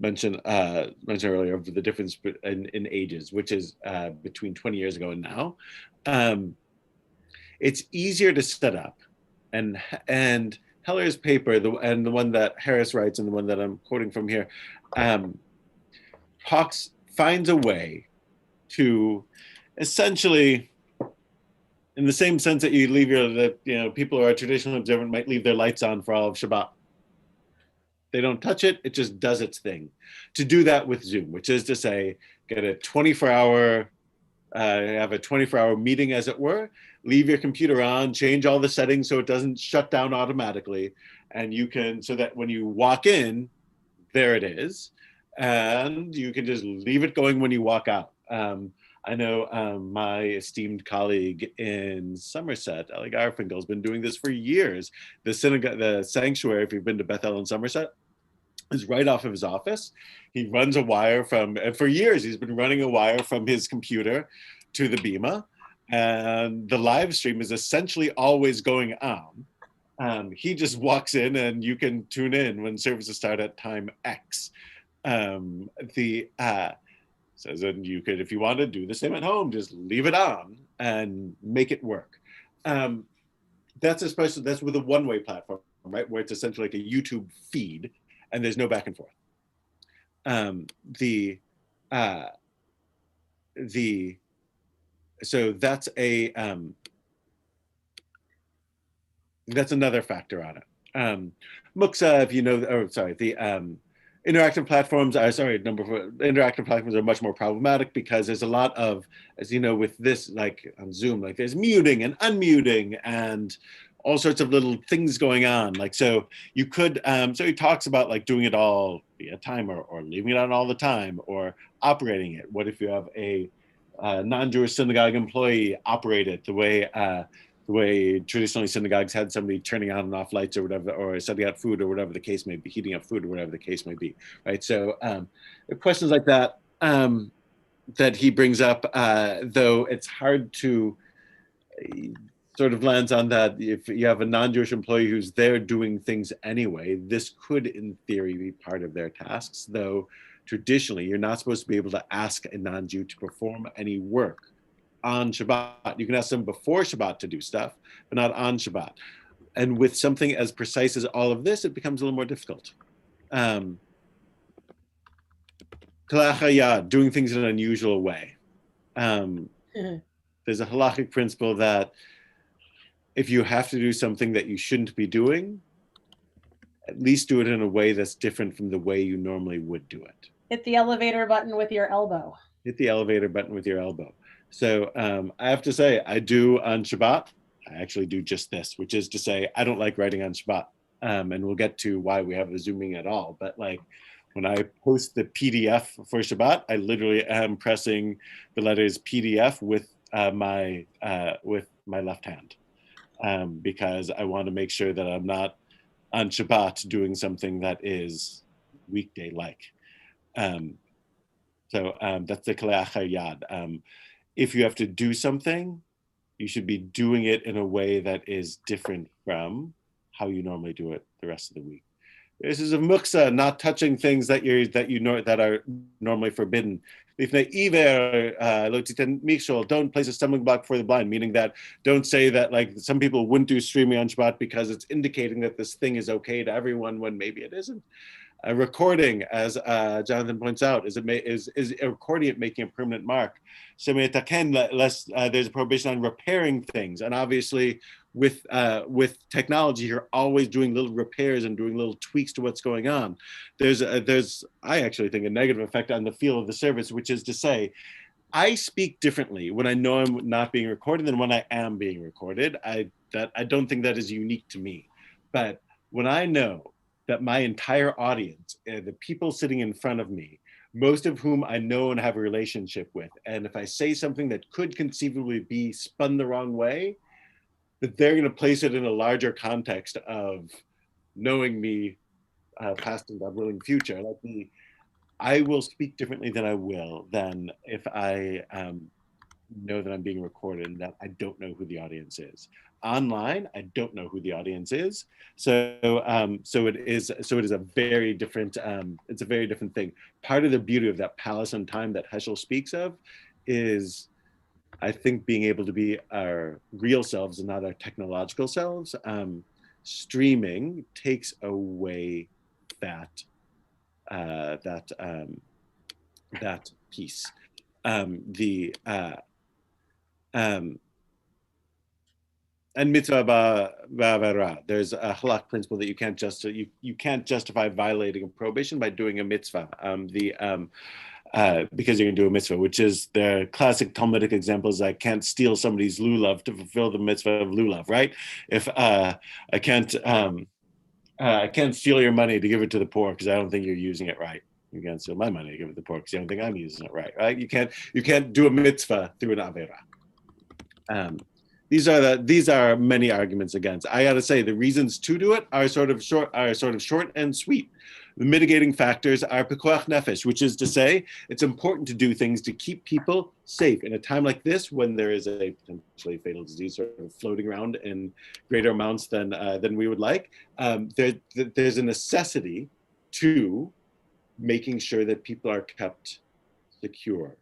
mentioned earlier of the difference in ages, which is between 20 years ago and now. It's easier to set up, and Heller's paper, and the one that Harris writes and the one that I'm quoting from here, finds a way to essentially, in the same sense that you leave people who are traditionally observant might leave their lights on for all of Shabbat. They don't touch it, it just does its thing. To do that with Zoom, which is to say, get a 24-hour, have a 24-hour meeting, as it were, leave your computer on, change all the settings so it doesn't shut down automatically, and you can, so that when you walk in, there it is, and you can just leave it going when you walk out. I know my esteemed colleague in Somerset, Ellie Garfinkel, has been doing this for years. The synagogue, the sanctuary, if you've been to Bethel in Somerset, is right off of his office. He runs a wire and for years he's been running a wire from his computer to the Bima, and the live stream is essentially always going on. He just walks in and you can tune in when services start at time X. Says that you could, if you want to do the same at home, just leave it on and make it work. That's with a one-way platform, right? Where it's essentially like a YouTube feed and there's no back and forth. So that's that's another factor on it. Muksa, if you know, interactive platforms are much more problematic, because there's a lot of, as you know, with this, like on Zoom, like there's muting and unmuting and all sorts of little things going on. Like, so you could, so he talks about like doing it all via timer or leaving it on all the time or operating it. What if you have a non-Jewish synagogue employee operate it the way traditionally synagogues had somebody turning on and off lights or whatever, or setting out food or whatever the case may be, heating up food or whatever the case may be, right? So questions like that that he brings up, though it's hard to sort of lands on that. If you have a non-Jewish employee who's there doing things anyway, this could in theory be part of their tasks, though traditionally, you're not supposed to be able to ask a non-Jew to perform any work on Shabbat. You can ask them before Shabbat to do stuff, but not on Shabbat. And with something as precise as all of this, it becomes a little more difficult. Doing things in an unusual way. There's a halachic principle that if you have to do something that you shouldn't be doing, at least do it in a way that's different from the way you normally would do it. Hit the elevator button with your elbow. Hit the elevator button with your elbow. So I have to say, I do on Shabbat, I actually do just this, which is to say, I don't like writing on Shabbat. And we'll get to why we have the Zooming at all. But like when I post the PDF for Shabbat, I literally am pressing the letters PDF with my left hand because I want to make sure that I'm not on Shabbat doing something that is weekday-like. So that's the Kaleach Yad. If you have to do something, you should be doing it in a way that is different from how you normally do it the rest of the week. This is a muksa, not touching things that are normally forbidden. Don't place a stumbling block for the blind, meaning that don't say that like some people wouldn't do streaming on Shabbat because it's indicating that this thing is okay to everyone when maybe it isn't. A recording, as Jonathan points out, is a recording making a permanent mark. So there's a prohibition on repairing things, and obviously with technology, you're always doing little repairs and doing little tweaks to what's going on. There's I actually think a negative effect on the feel of the service, which is to say, I speak differently when I know I'm not being recorded than when I am being recorded. I don't think that is unique to me, but when I know that my entire audience, the people sitting in front of me, most of whom I know and have a relationship with, and if I say something that could conceivably be spun the wrong way, that they're going to place it in a larger context of knowing me, past and willing future. I will speak differently than if I know that I'm being recorded and that I don't know who the audience is. Online, I don't know who the audience is, so it is a very different it's a very different thing. Part of the beauty of that palace and time that Heschel speaks of is, I think, being able to be our real selves and not our technological selves. Streaming takes away that piece. And mitzvah ba'avera. There's a halak principle that you can't justify violating a prohibition by doing a mitzvah. Because you're going to do a mitzvah, which is the classic Talmudic example is I can't steal somebody's lulav to fulfill the mitzvah of lulav, right? If I can't steal your money to give it to the poor because I don't think you're using it right. You can't steal my money to give it to the poor because you don't think I'm using it right, right? You can't do a mitzvah through an avera. These are many arguments against. I got to say, the reasons to do it are sort of short and sweet. The mitigating factors are pekuach nefesh, which is to say, it's important to do things to keep people safe in a time like this when there is a potentially fatal disease sort of floating around in greater amounts than we would like. There's a necessity to making sure that people are kept secure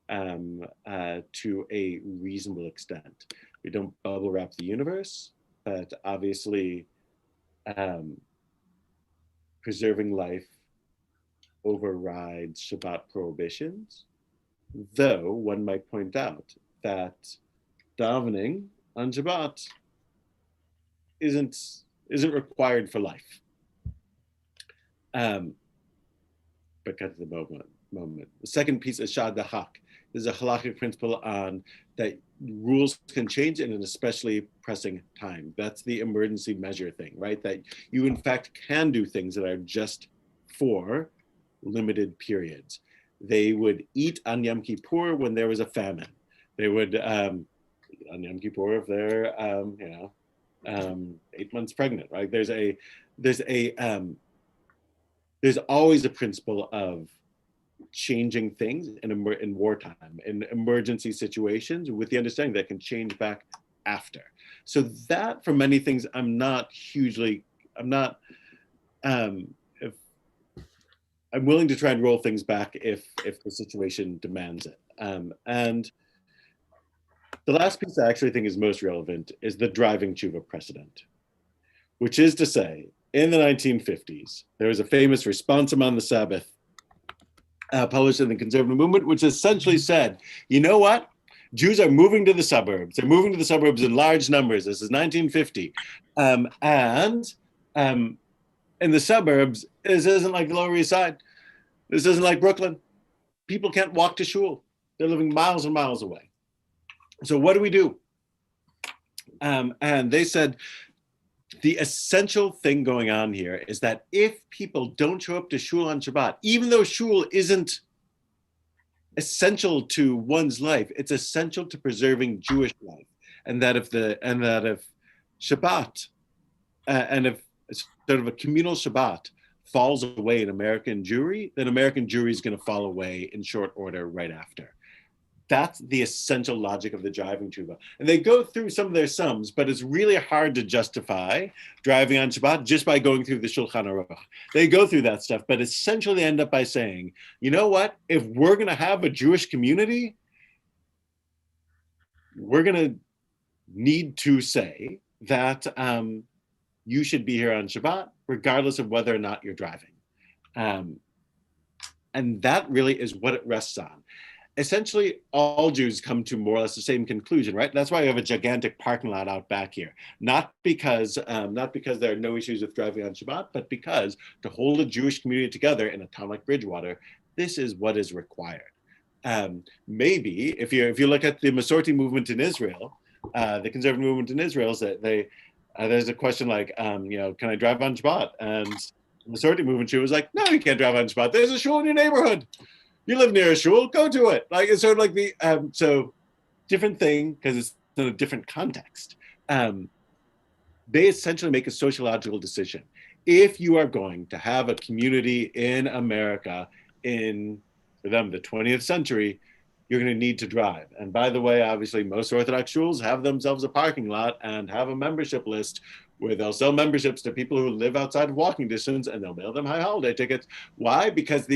to a reasonable extent. We don't bubble wrap the universe, but obviously preserving life overrides Shabbat prohibitions, though one might point out that davening on Shabbat isn't required for life. But cut to the moment. The second piece is shad dahak. There's a halachic principle on that rules can change in an especially pressing time. That's the emergency measure thing, right? That you in fact can do things that are just for limited periods. They would eat on Yom Kippur when there was a famine. They would on Yom Kippur if they're 8 months pregnant, right? There's always a principle of changing things in wartime, in emergency situations, with the understanding that can change back after. So that, for many things, I'm willing to try and roll things back if the situation demands it. And the last piece I actually think is most relevant is the driving tshuva precedent, which is to say, in the 1950s, there was a famous responsum on the Sabbath published in the conservative movement, which essentially said, you know what? Jews are moving to the suburbs. They're moving to the suburbs in large numbers. This is 1950. In the suburbs, this isn't like the Lower East Side. This isn't like Brooklyn. People can't walk to shul. They're living miles and miles away. So what do we do? And they said, the essential thing going on here is that if people don't show up to shul on Shabbat, even though shul isn't essential to one's life, it's essential to preserving Jewish life. And that if Shabbat and if sort of a communal Shabbat falls away in American Jewry, then American Jewry is going to fall away in short order right after. That's the essential logic of the driving tshuva. And they go through some of their sums, but it's really hard to justify driving on Shabbat just by going through the Shulchan Aruch. They go through that stuff, but essentially they end up by saying, you know what? If we're going to have a Jewish community, we're going to need to say that you should be here on Shabbat, regardless of whether or not you're driving. And that really is what it rests on. Essentially, all Jews come to more or less the same conclusion, right? That's why we have a gigantic parking lot out back here. Not because there are no issues with driving on Shabbat, but because to hold a Jewish community together in a town like Bridgewater, this is what is required. Maybe if you look at the Masorti movement in Israel, the conservative movement in Israel, is that there's a question like, can I drive on Shabbat? And the Masorti movement, she was like, no, you can't drive on Shabbat. There's a shul in your neighborhood. You live near a shul, go to it. Like, it's sort of like the, so different thing, because it's in a different context. They essentially make a sociological decision. If you are going to have a community in America in, for them, the 20th century, you're going to need to drive. And by the way, obviously, most Orthodox shuls have themselves a parking lot and have a membership list where they'll sell memberships to people who live outside of walking distance, and they'll mail them high holiday tickets. Why? Because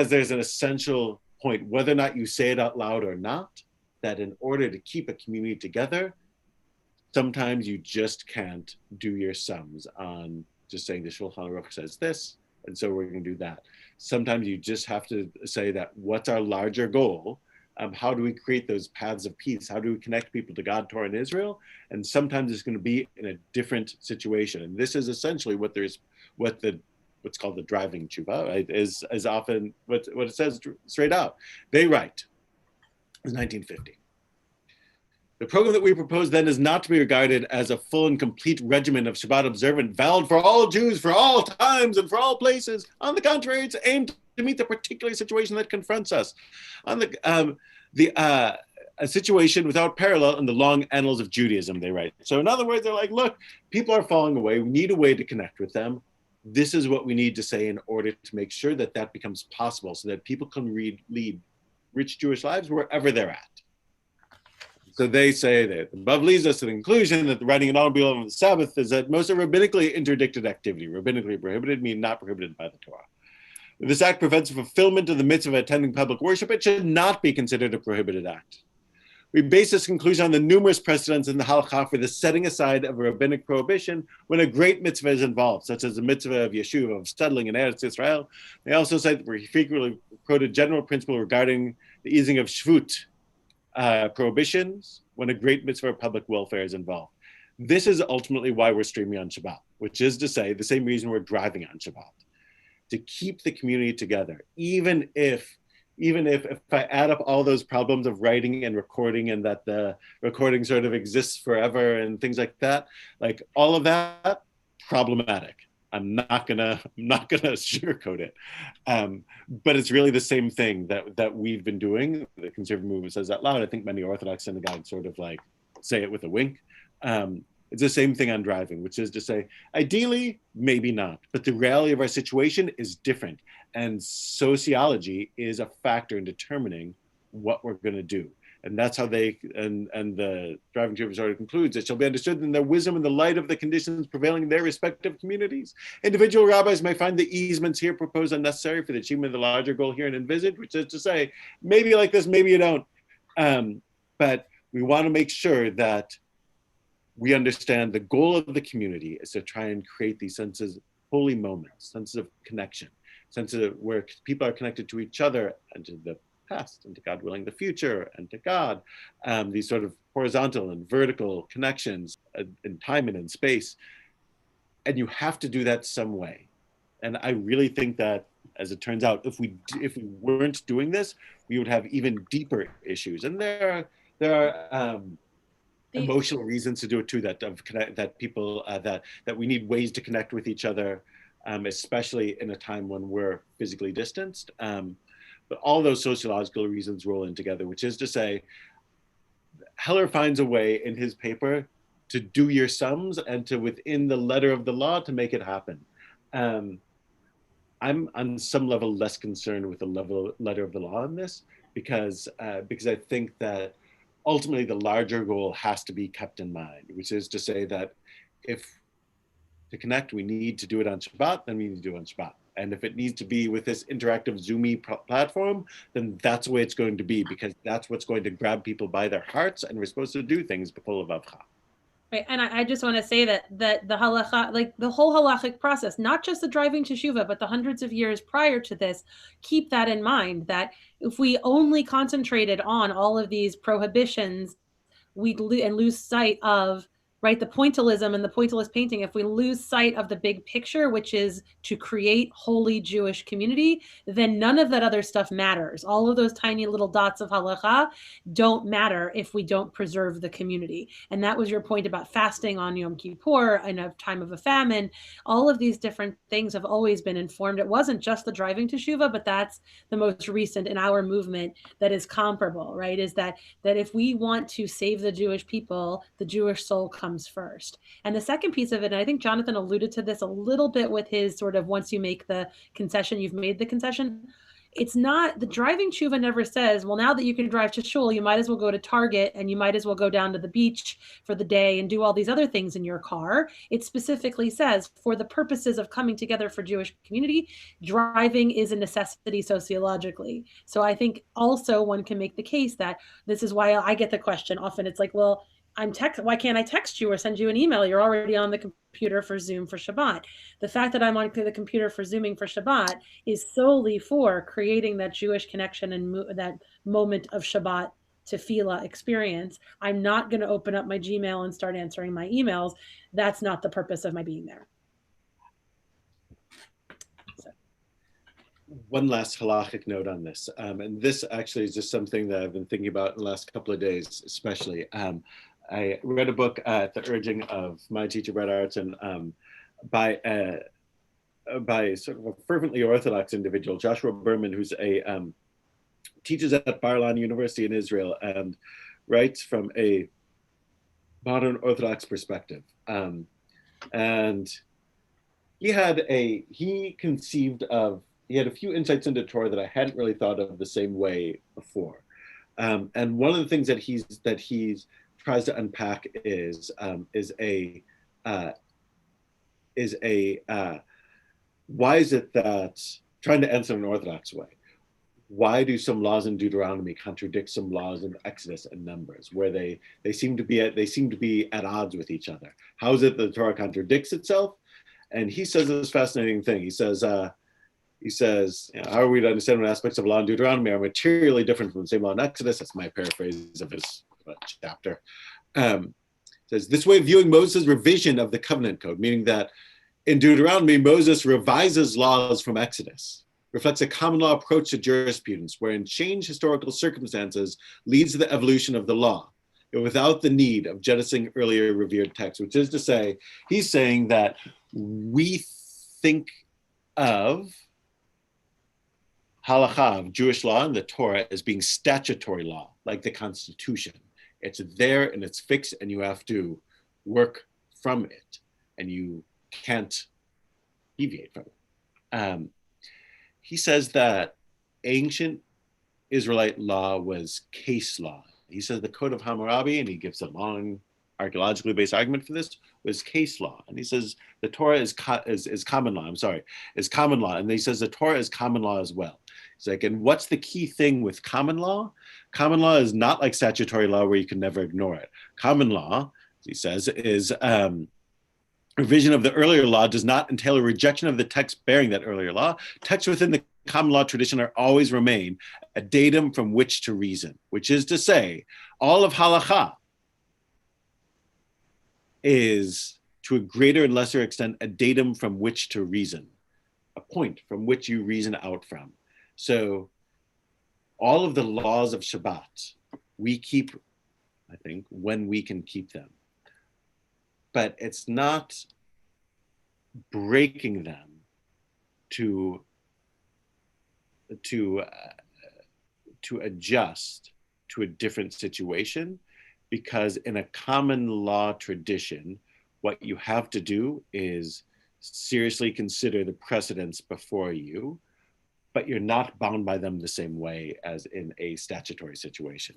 there's an essential point, whether or not you say it out loud or not, that in order to keep a community together, sometimes you just can't do your sums on just saying the Shulchan Aruch says this, and so we're going to do that. Sometimes you just have to say that what's our larger goal? How do we create those paths of peace? How do we connect people to God, Torah, and Israel? And sometimes it's going to be in a different situation. And this is essentially what's called the driving tshuva, right, is often what it says straight out. They write, it's 1950. The program that we propose then is not to be regarded as a full and complete regimen of Shabbat observant, valid for all Jews, for all times, and for all places. On the contrary, it's aimed to meet the particular situation that confronts us. On a situation without parallel in the long annals of Judaism, they write. So in other words, they're like, look, people are falling away. We need a way to connect with them. This is what we need to say in order to make sure that that becomes possible so that people can lead rich Jewish lives wherever they're at. So they say that above leads us to the conclusion that the writing an automobile on the Sabbath is at most a rabbinically interdicted activity. Rabbinically prohibited means not prohibited by the Torah. If this act prevents the fulfillment of the mitzvah of attending public worship, it should not be considered a prohibited act. We base this conclusion on the numerous precedents in the Halacha for the setting aside of a rabbinic prohibition when a great mitzvah is involved, such as the mitzvah of Yeshuv, of settling in Eretz Yisrael. They also cite the frequently quoted general principle regarding the easing of shvut prohibitions when a great mitzvah of public welfare is involved. This is ultimately why we're streaming on Shabbat, which is to say the same reason we're driving on Shabbat, to keep the community together, even if I add up all those problems of writing and recording and that the recording sort of exists forever and things like that, like all of that, problematic. I'm not gonna sugarcoat it. But it's really the same thing that we've been doing. The conservative movement says that loud. I think many Orthodox synagogues sort of like say it with a wink. It's the same thing on driving, which is to say, ideally, maybe not, but the reality of our situation is different. And sociology is a factor in determining what we're going to do. And that's how they, and the driving to sort of concludes, it shall be understood in their wisdom in the light of the conditions prevailing in their respective communities. Individual rabbis may find the easements here proposed unnecessary for the achievement of the larger goal here and envisaged, which is to say, maybe you like this, maybe you don't. But we want to make sure that we understand the goal of the community is to try and create these senses, holy moments, senses of connection, senses of where people are connected to each other and to the past and to God willing the future and to God, these sort of horizontal and vertical connections in time and in space. And you have to do that some way. And I really think that, as it turns out, if we weren't doing this, we would have even deeper issues. And there are emotional reasons to do it too, that people that we need ways to connect with each other, especially in a time when we're physically distanced. But all those sociological reasons roll in together, which is to say, Heller finds a way in his paper to do your sums and to, within the letter of the law, to make it happen. I'm on some level less concerned with the letter of the law in this, because I think that ultimately the larger goal has to be kept in mind, which is to say that if to connect, we need to do it on Shabbat, then we need to do it on Shabbat. And if it needs to be with this interactive Zoomy platform, then that's the way it's going to be, because that's what's going to grab people by their hearts, and we're supposed to do things b'kol levavcha. Right. And I just want to say that the halacha, like the whole halachic process, not just the driving to Shuvah, but the hundreds of years prior to this, keep that in mind, that if we only concentrated on all of these prohibitions, we'd lose sight of, right, the pointillism and the pointillist painting. If we lose sight of the big picture, which is to create holy Jewish community, then none of that other stuff matters. All of those tiny little dots of halacha don't matter if we don't preserve the community. And that was your point about fasting on Yom Kippur in a time of a famine. All of these different things have always been informed. It wasn't just the driving to Shuvah, but that's the most recent in our movement that is comparable, right? Is that if we want to save the Jewish people, the Jewish soul comes first. And the second piece of it, and I think Jonathan alluded to this a little bit with his sort of, once you make the concession, you've made the concession. It's not, the driving tshuva never says, well, now that you can drive to shul, you might as well go to Target and you might as well go down to the beach for the day and do all these other things in your car. It specifically says, for the purposes of coming together for Jewish community, driving is a necessity sociologically. So I think also one can make the case that this is why I get the question often. It's like, well, why can't I text you or send you an email? You're already on the computer for Zoom for Shabbat. The fact that I'm on the computer for Zooming for Shabbat is solely for creating that Jewish connection and that moment of Shabbat tefillah experience. I'm not going to open up my Gmail and start answering my emails. That's not the purpose of my being there. One last halachic note on this, and this actually is just something that I've been thinking about in the last couple of days, especially. I read a book at the urging of my teacher, Brett Artson, by sort of a fervently Orthodox individual, Joshua Berman, who's teaches at Bar-Ilan University in Israel and writes from a modern Orthodox perspective. And he had a few insights into Torah that I hadn't really thought of the same way before. And one of the things that he's tries to unpack is why is it that, trying to answer in an Orthodox way, why do some laws in Deuteronomy contradict some laws in Exodus and Numbers, where they seem to be at odds with each other? How is it that the Torah contradicts itself? And he says this fascinating thing. He says, how are we to understand what aspects of law in Deuteronomy are materially different from the same law in Exodus? That's my paraphrase of his chapter. Says, this way of viewing Moses' revision of the covenant code, meaning that in Deuteronomy, Moses revises laws from Exodus, reflects a common law approach to jurisprudence, wherein changed historical circumstances leads to the evolution of the law, without the need of jettisoning earlier revered texts, which is to say, he's saying that we think of halacha, of Jewish law and the Torah, as being statutory law, like the Constitution. It's there and it's fixed and you have to work from it and you can't deviate from it. He says that ancient Israelite law was case law. He says the Code of Hammurabi, and he gives a long archaeologically based argument for this, was case law. And he says the Torah is common law. Is common law. And he says the Torah is common law as well. He's like, and what's the key thing with common law? Common law is not like statutory law where you can never ignore it. Common law, he says, is revision of the earlier law does not entail a rejection of the text bearing that earlier law. Texts within the common law tradition are always remain a datum from which to reason, which is to say, all of Halacha is, to a greater and lesser extent, a datum from which to reason, a point from which you reason out from. So all of the laws of Shabbat, we keep, I think, when we can keep them. But it's not breaking them to adjust to a different situation, because in a common law tradition, what you have to do is seriously consider the precedents before you, but you're not bound by them the same way as in a statutory situation.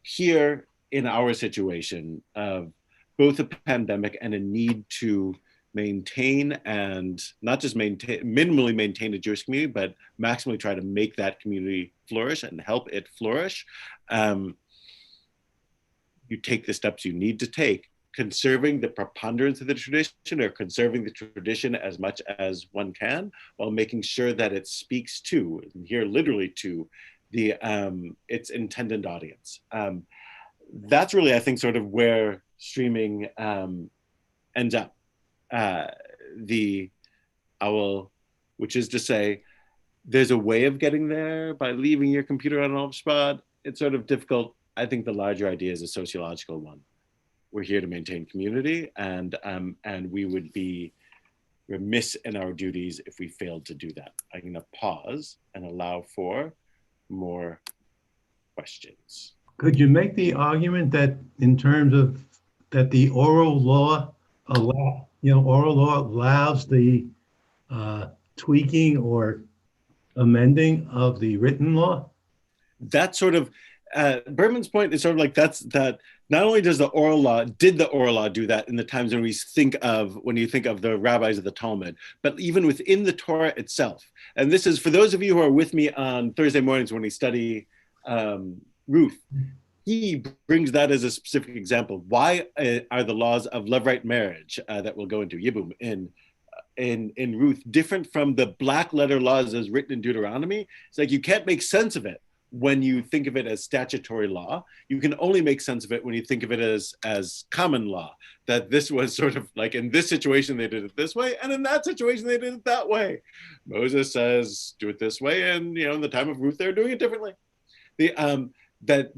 Here, in our situation of both a pandemic and a need to maintain, and not just maintain, minimally maintain a Jewish community, but maximally try to make that community flourish and help it flourish, you take the steps you need to take, conserving the preponderance of the tradition, or conserving the tradition as much as one can, while making sure that it speaks to, and here literally to, the its intended audience. That's really, I think, sort of where streaming ends up. Which is to say, there's a way of getting there by leaving your computer on off spot. It's sort of difficult. I think the larger idea is a sociological one. We're here to maintain community, and we would be remiss in our duties if we failed to do that. I'm going to pause and allow for more questions. Could you make the argument that in terms of that the oral law allows the tweaking or amending of the written law? That sort of, Berman's point is sort of like that not only did the oral law do that in the times when you think of the rabbis of the Talmud, but even within the Torah itself. And this is, for those of you who are with me on Thursday mornings when we study Ruth, he brings that as a specific example. Why are the laws of levirate marriage that we'll go into, Yibum, in Ruth different from the black letter laws as written in Deuteronomy? It's like you can't make sense of it when you think of it as statutory law. You can only make sense of it when you think of it as common law, that this was sort of like, in this situation they did it this way, and in that situation they did it that way. Moses says do it this way, and in the time of Ruth they're doing it differently. That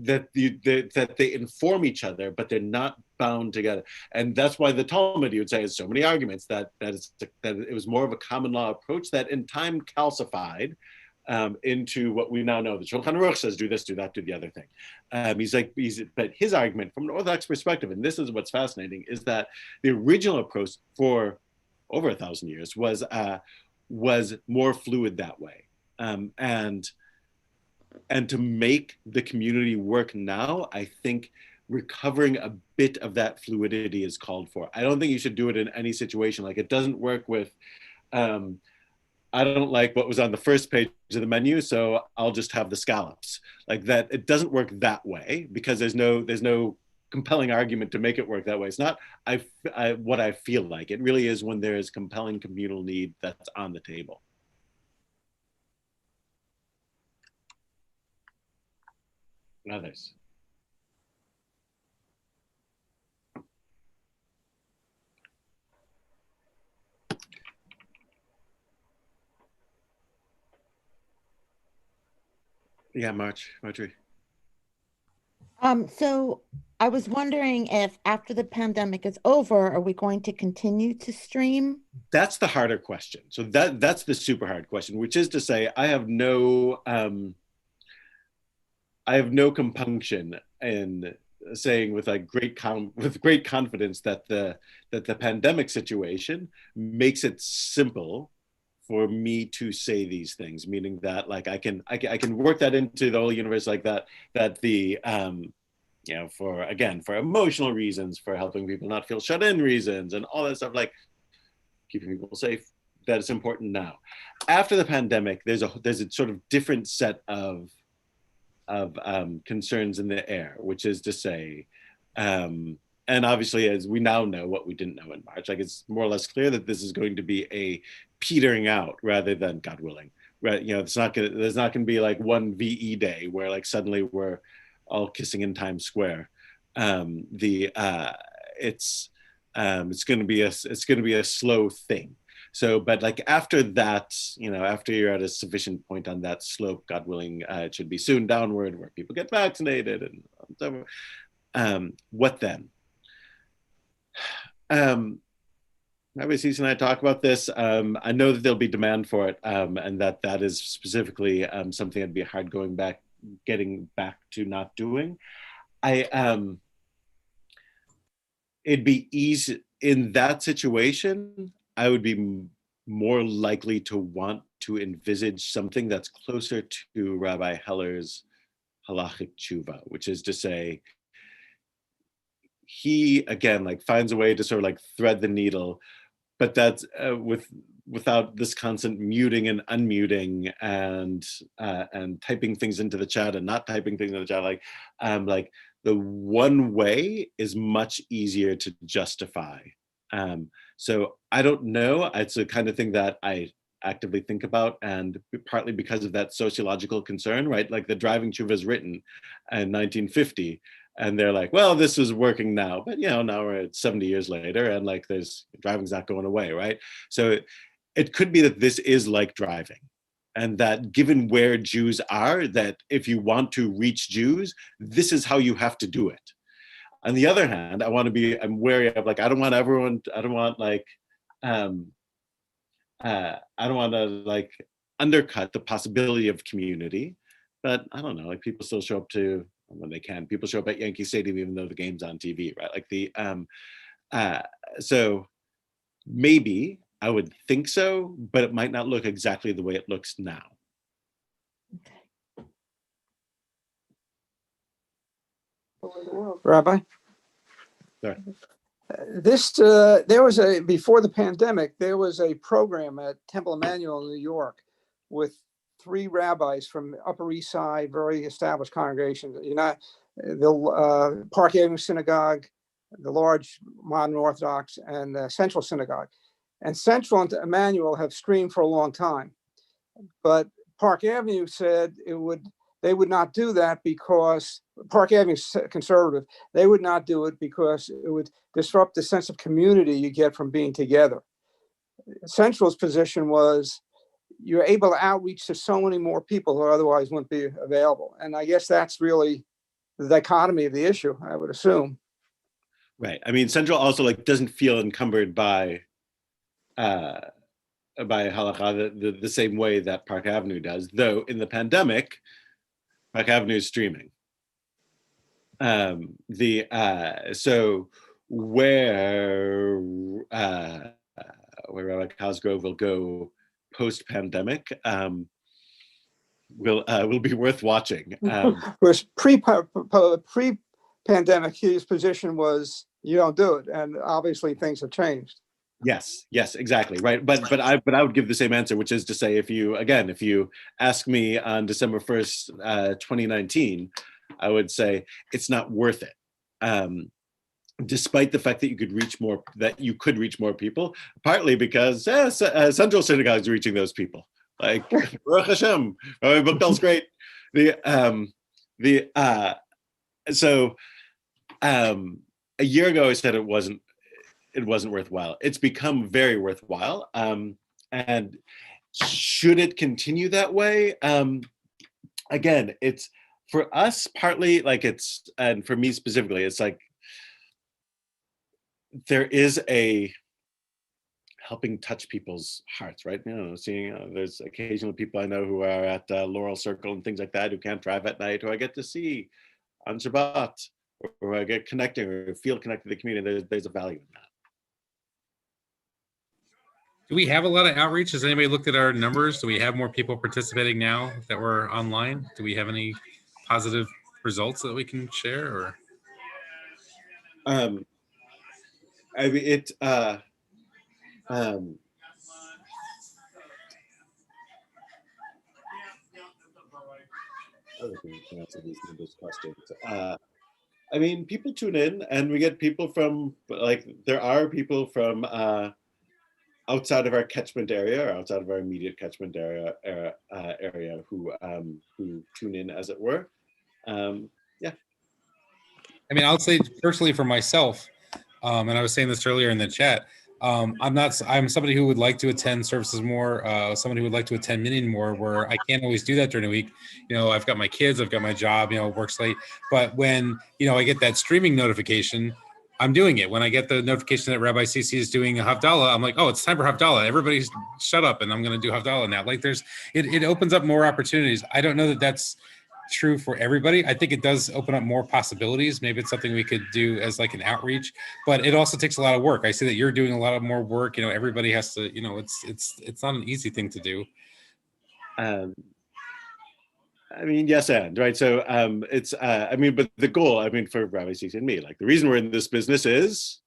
they inform each other, but they're not bound together. And that's why the Talmud, you would say, has so many arguments that it was more of a common law approach that in time calcified into what we now know. The Shulchan Aruch says, do this, do that, do the other thing. But his argument from an Orthodox perspective, and this is what's fascinating, is that the original approach for over 1,000 years was more fluid that way. And to make the community work now, I think recovering a bit of that fluidity is called for. I don't think you should do it in any situation. Like, it doesn't work with, I don't like what was on the first page of the menu, so I'll just have the scallops. Like that, it doesn't work that way because there's no compelling argument to make it work that way. It's not what I feel like. It really is when there is compelling communal need that's on the table. Others. Yeah, Marjorie. So I was wondering if after the pandemic is over, are we going to continue to stream? That's the harder question. So that's the super hard question, which is to say, I have no compunction in saying with great confidence that the pandemic situation makes it simple for me to say these things, meaning that like I can work that into the whole universe like that, that the you know, for emotional reasons, for helping people not feel shut in reasons, and all that stuff, like keeping people safe, that it's important now. After the pandemic, there's a sort of different set of concerns in the air, which is to say, and obviously, as we now know what we didn't know in March, like it's more or less clear that this is going to be a petering out rather than, God willing, right? You know, there's not gonna be like one VE day where like suddenly we're all kissing in Times Square. It's going to be a slow thing. So, but like after that, you know, after you're at a sufficient point on that slope, God willing, it should be soon downward where people get vaccinated and whatever. What then? Rabbi Sisi and I talk about this. I know that there'll be demand for it, and that is specifically something that'd be hard getting back to not doing. It'd be easy in that situation. I would be more likely to want to envisage something that's closer to Rabbi Heller's halachic tshuva, which is to say, he again like finds a way to sort of like thread the needle, but that's without this constant muting and unmuting and typing things into the chat and not typing things in the chat. Like the one way is much easier to justify. So I don't know. It's the kind of thing that I actively think about, and partly because of that sociological concern, right? Like the driving tshuva is written in 1950. And they're like, well, this is working now, but you know, now we're at 70 years later, and like driving's not going away, right? So it could be that this is like driving, and that given where Jews are, that if you want to reach Jews, this is how you have to do it. On the other hand, I'm wary of like, I don't want to like undercut the possibility of community, but I don't know, like people still show up when they can. People show up at Yankee Stadium even though the game's on TV, right? Like so maybe I would think so, but it might not look exactly the way it looks now. Rabbi? Sorry. There was before the pandemic, there was a program at Temple Emmanuel in New York with 3 rabbis from the Upper East Side, very established congregations. The Park Avenue Synagogue, the large modern Orthodox, and the Central Synagogue. And Central and Emmanuel have streamed for a long time, but Park Avenue said they would not do that because Park Avenue is conservative. They would not do it because it would disrupt the sense of community you get from being together. Central's position was you're able to outreach to so many more people who otherwise wouldn't be available. And I guess that's really the dichotomy of the issue, I would assume. Right. I mean, Central also like doesn't feel encumbered by Halacha the same way that Park Avenue does, though in the pandemic, Park Avenue is streaming. So where Rabbi Cosgrove will go post-pandemic will be worth watching. Whereas pre-pandemic, his position was you don't do it, and obviously things have changed. Yes, exactly, right. But I would give the same answer, which is to say, if you ask me on December 1st, 2019, I would say it's not worth it. Despite the fact that you could reach more people, partly because Central Synagogue is reaching those people. Like Baruch Hashem, Rabbi Buchtel's great. A year ago I said it wasn't worthwhile. It's become very worthwhile. And should it continue that way? Again, it's for us partly like and for me specifically, it's like there is a helping touch people's hearts, right? Seeing there's occasionally people I know who are at Laurel Circle and things like that who can't drive at night, who I get to see on Shabbat, or I get connecting or feel connected to the community. There's a value in that. Do we have a lot of outreach? Has anybody looked at our numbers? Do we have more people participating now that we're online? Do we have any positive results that we can share? Or I mean, it. Other things can answer these numbers questions. I mean, people tune in, and we get people from, like, there are people from outside of our catchment area, or outside of our immediate catchment area, who tune in, as it were. Yeah. I mean, I'll say personally for myself, and I was saying this earlier in the chat. I'm somebody who would like to attend services more, somebody who would like to attend meeting more, where I can't always do that during the week. You know, I've got my kids, I've got my job, you know, works late. But when, you know, I get that streaming notification, I'm doing it. When I get the notification that Rabbi CC is doing a Havdalah, I'm like, oh, it's time for Havdalah. Everybody's shut up, and I'm going to do Havdalah now. Like, it opens up more opportunities. I don't know that that's true for everybody. I think it does open up more possibilities. Maybe it's something we could do as like an outreach, but it also takes a lot of work. I see that you're doing a lot of more work. You know, everybody has to, you know, it's not an easy thing to do. I mean, yes, and right. So it's, I mean, but the goal, I mean, for Rabbi Sisi and me, like, the reason we're in this business is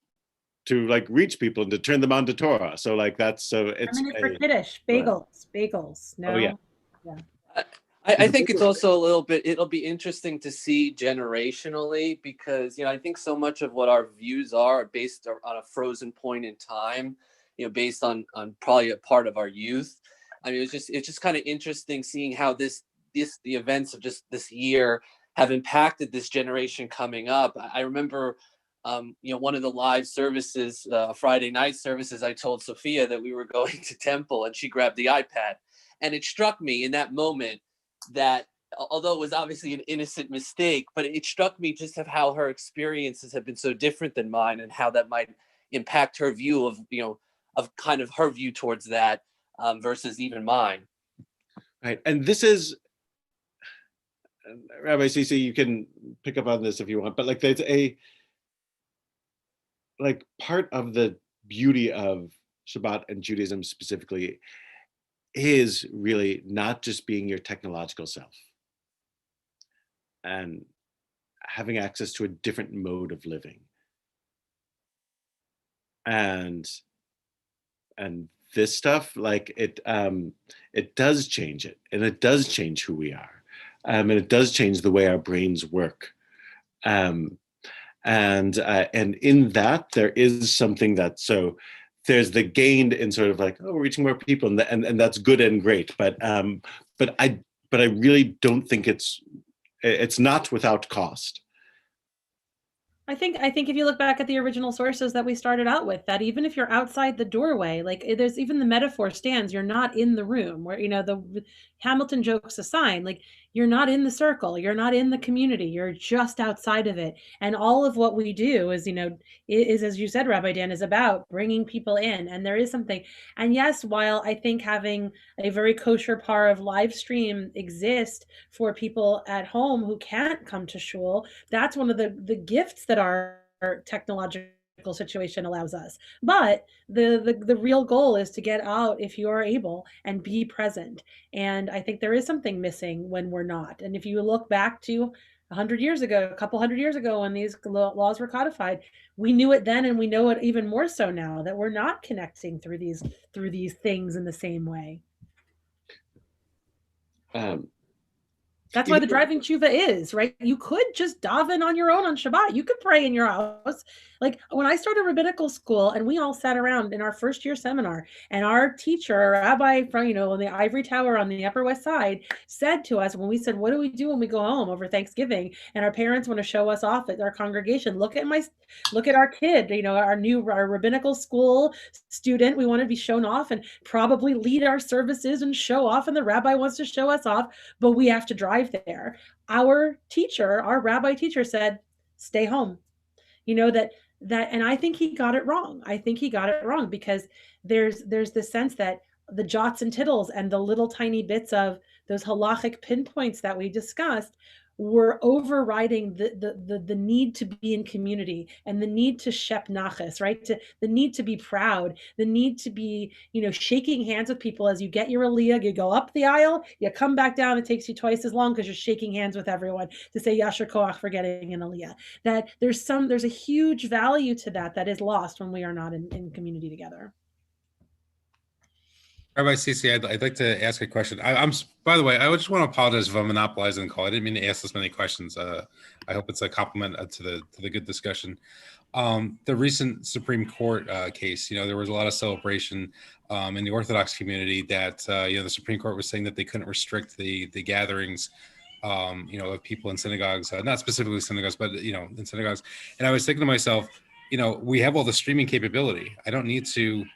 to, like, reach people and to turn them on to Torah. So, like, that's, so it's. I mean, it's for Kiddush, bagels. No. Oh, yeah. I think it's also a little bit, it'll be interesting to see generationally, because, you know, I think so much of what our views are based on a frozen point in time, you know, based on probably a part of our youth. I mean, it's just kind of interesting seeing how the events of just this year have impacted this generation coming up. I remember, you know, one of the live services, Friday night services, I told Sophia that we were going to temple, and she grabbed the iPad. And it struck me in that moment that, although it was obviously an innocent mistake, but it struck me just of how her experiences have been so different than mine, and how that might impact her view of, you know, of kind of her view towards that versus even mine. Right. And this is, Rabbi Sisi, you can pick up on this if you want, but, like, there's a, like, part of the beauty of Shabbat and Judaism specifically is really not just being your technological self and having access to a different mode of living. And this stuff, like, it does change it, and it does change who we are. And it does change the way our brains work. And in that, there is something that, so there's the gain in sort of like, oh, we're reaching more people, and that's good and great. But I really don't think it's not without cost. I think if you look back at the original sources that we started out with, that even if you're outside the doorway, like, there's even the metaphor stands, you're not in the room, where, you know, the Hamilton jokes aside, like, you're not in the circle, you're not in the community, you're just outside of it. And all of what we do is, you know, is, as you said, Rabbi Dan, is about bringing people in. And there is something, and yes, while I think having a very kosher par of live stream exist for people at home who can't come to shul, that's one of the gifts that our technological situation allows us. But the real goal is to get out, if you are able, and be present. And I think there is something missing when we're not. And if you look back to 100 years ago, a couple hundred years ago, when these laws were codified, we knew it then, and we know it even more so now, that we're not connecting through these things in the same way. That's why the driving tshuva is, right? You could just daven on your own on Shabbat. You could pray in your house. Like, when I started rabbinical school, and we all sat around in our first year seminar, and our teacher, a rabbi from, you know, on the ivory tower on the Upper West Side, said to us, when we said, what do we do when we go home over Thanksgiving, and our parents want to show us off at our congregation, look at our kid, you know, our rabbinical school student, we want to be shown off and probably lead our services and show off, and the rabbi wants to show us off, but we have to drive there. Our rabbi teacher said, stay home. You know, that, and I think he got it wrong. I think he got it wrong, because there's this sense that the jots and tittles and the little tiny bits of those halachic pinpoints that we discussed, were overriding the need to be in community and the need to shep nachas, right? The need to be proud, the need to be, shaking hands with people as you get your aliyah. You go up the aisle, you come back down. It takes you twice as long because you're shaking hands with everyone to say yasher koach for getting an aliyah. That there's a huge value to that is lost when we are not in community together. Rabbi Sisi, I'd like to ask a question. I'm by the way, I just want to apologize if I'm monopolizing the call. I didn't mean to ask this many questions. I hope it's a compliment to the good discussion. The recent Supreme Court case, there was a lot of celebration in the Orthodox community that the Supreme Court was saying that they couldn't restrict the gatherings, of people in synagogues, not specifically synagogues, but in synagogues. And I was thinking to myself, we have all the streaming capability. I don't need to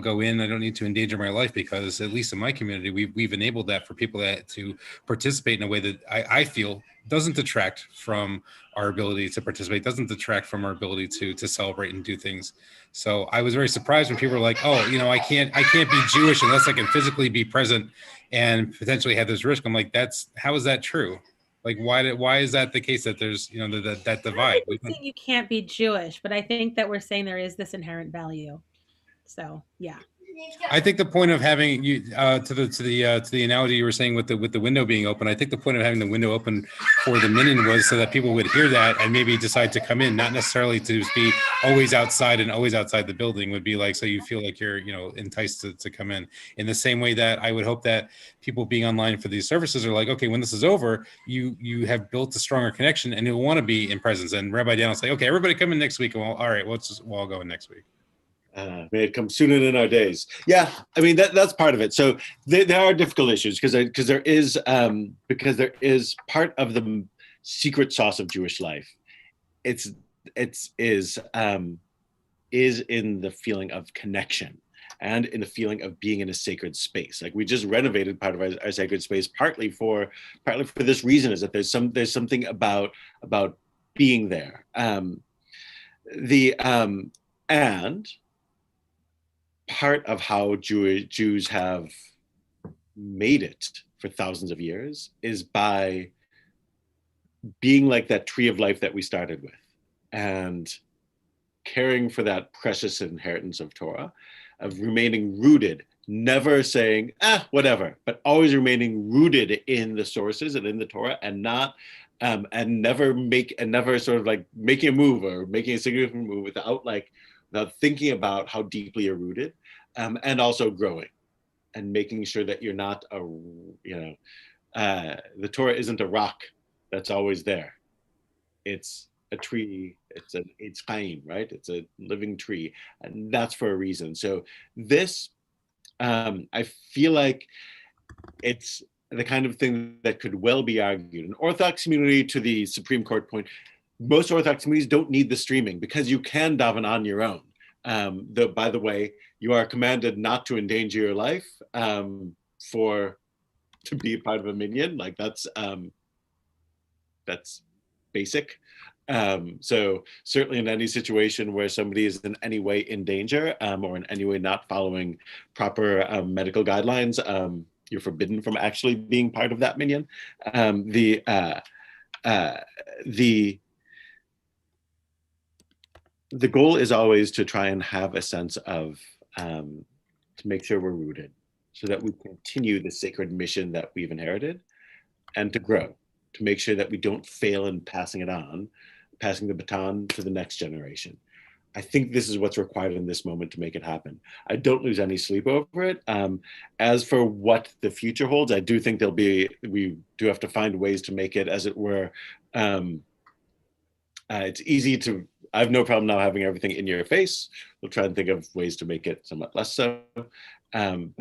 go in. I don't need to endanger my life because at least in my community, we've enabled that for people to participate in a way that I feel doesn't detract from our ability to participate, doesn't detract from our ability to celebrate and do things. So I was very surprised when people were like, oh, I can't be Jewish unless I can physically be present and potentially have this risk. I'm like, how is that true? Like, why is that the case that there's, that divide? I think you can't be Jewish, but I think that we're saying there is this inherent value. So, yeah. I think the point of having you to the analogy you were saying with the window being open, I think the point of having the window open for the minyan was so that people would hear that and maybe decide to come in, not necessarily to be always outside and always outside the building. Would be like so you feel like you're enticed to come in the same way that I would hope that people being online for these services are like, okay, when this is over, you have built a stronger connection and you'll want to be in presence. And Rabbi Dan will say, okay, everybody come in next week, and all right, we'll all go in next week. May it come sooner in our days. Yeah, I mean that's part of it. So there are difficult issues because there is part of the secret sauce of Jewish life. Is in the feeling of connection and in the feeling of being in a sacred space. Like we just renovated part of our sacred space partly for this reason, is that there's something about being there. And part of how Jews have made it for thousands of years is by being like that tree of life that we started with and caring for that precious inheritance of Torah, of remaining rooted, never saying, whatever, but always remaining rooted in the sources and in the Torah and not and never sort of like making a move or making a significant move without thinking about how deeply you're rooted, and also growing and making sure that you're not the Torah isn't a rock that's always there. It's a tree, it's chaim, right? It's a living tree, and that's for a reason. So this, I feel like it's the kind of thing that could well be argued. An Orthodox community, to the Supreme Court point, most Orthodox communities don't need the streaming because you can daven on your own. By the way, you are commanded not to endanger your life to be a part of a minyan. Like that's basic. So certainly in any situation where somebody is in any way in danger or in any way not following proper medical guidelines, you're forbidden from actually being part of that minyan. The goal is always to try and have a sense of, to make sure we're rooted so that we continue the sacred mission that we've inherited and to grow, to make sure that we don't fail in passing the baton to the next generation. I think this is what's required in this moment to make it happen. I don't lose any sleep over it. As for what the future holds, I do think we do have to find ways to make it, as it were, it's easy to, I have no problem now having everything in your face. We'll try and think of ways to make it somewhat less so. But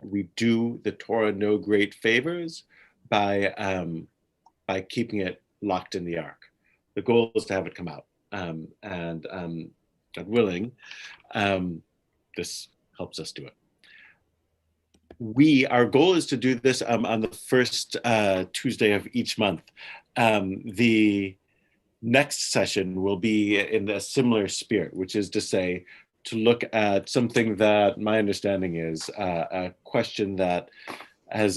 we do the Torah no great favors by keeping it locked in the ark. The goal is to have it come out. And God willing, this helps us do it. Our goal is to do this on the first Tuesday of each month. The next session will be in a similar spirit, which is to say, to look at something that my understanding is a question that has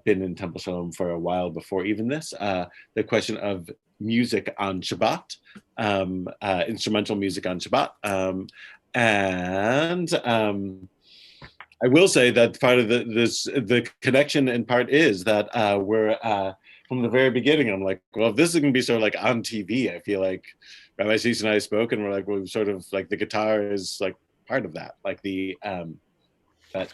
been in Temple Shalom for a while before even this. The question of music on Shabbat, instrumental music on Shabbat, and I will say that part of the connection in part is that we're from the very beginning. I'm like, well, if this is going to be sort of like on TV, I feel like Rabbi Cease and I spoke, and we're like, well, sort of like the guitar is like part of that, like the but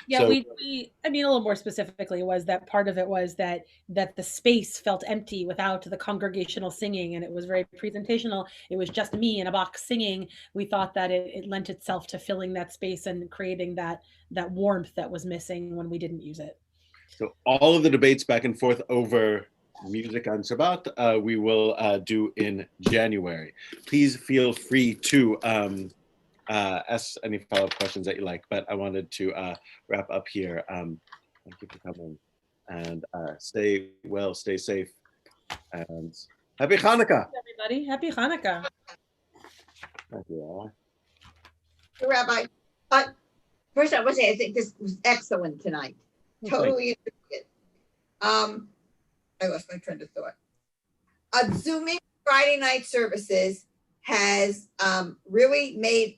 Yeah, so I mean, a little more specifically was that part of it was that the space felt empty without the congregational singing, and it was very presentational. It was just me in a box singing. We thought that it lent itself to filling that space and creating that warmth that was missing when we didn't use it. So all of the debates back and forth over music on Shabbat, we will do in January. Please feel free to ask any follow-up questions that you like, but I wanted to wrap up here. Thank you for coming, and stay well, stay safe, and happy Hanukkah. Everybody, happy Hanukkah. Thank you. Rabbi, first I want to say I think this was excellent tonight. Totally interested. I lost my train of thought. Zooming Friday night services has really made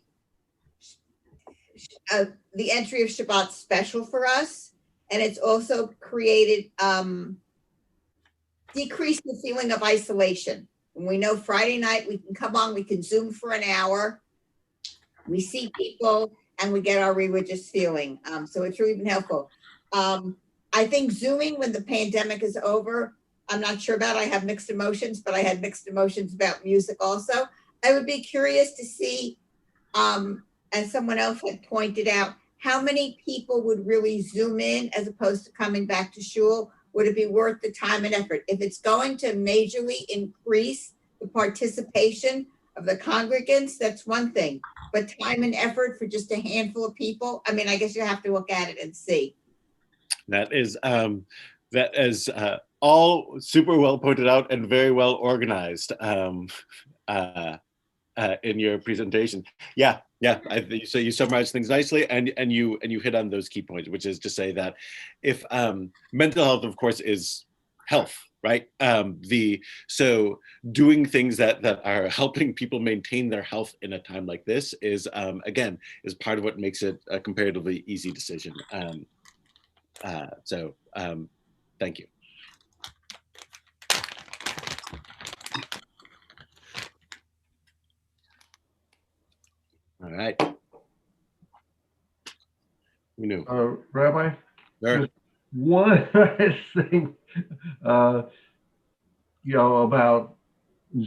the entry of Shabbat special for us, and it's also created decreased the feeling of isolation. When we know Friday night we can come on, we can Zoom for an hour, we see people, and we get our religious feeling. So it's really been helpful. I think Zooming when the pandemic is over, I'm not sure about. I have mixed emotions, but I had mixed emotions about music also. I would be curious to see, as someone else had pointed out, how many people would really Zoom in as opposed to coming back to shul? Would it be worth the time and effort? If it's going to majorly increase the participation of the congregants, that's one thing. But time and effort for just a handful of people, I mean, I guess you have to look at it and see. That is all super well pointed out and very well organized in your presentation. Yeah. So you summarized things nicely, and you hit on those key points, which is to say that if mental health, of course, is health, right? So doing things that are helping people maintain their health in a time like this is again part of what makes it a comparatively easy decision. So thank you. All right. You know, Rabbi, sure. just one thing, about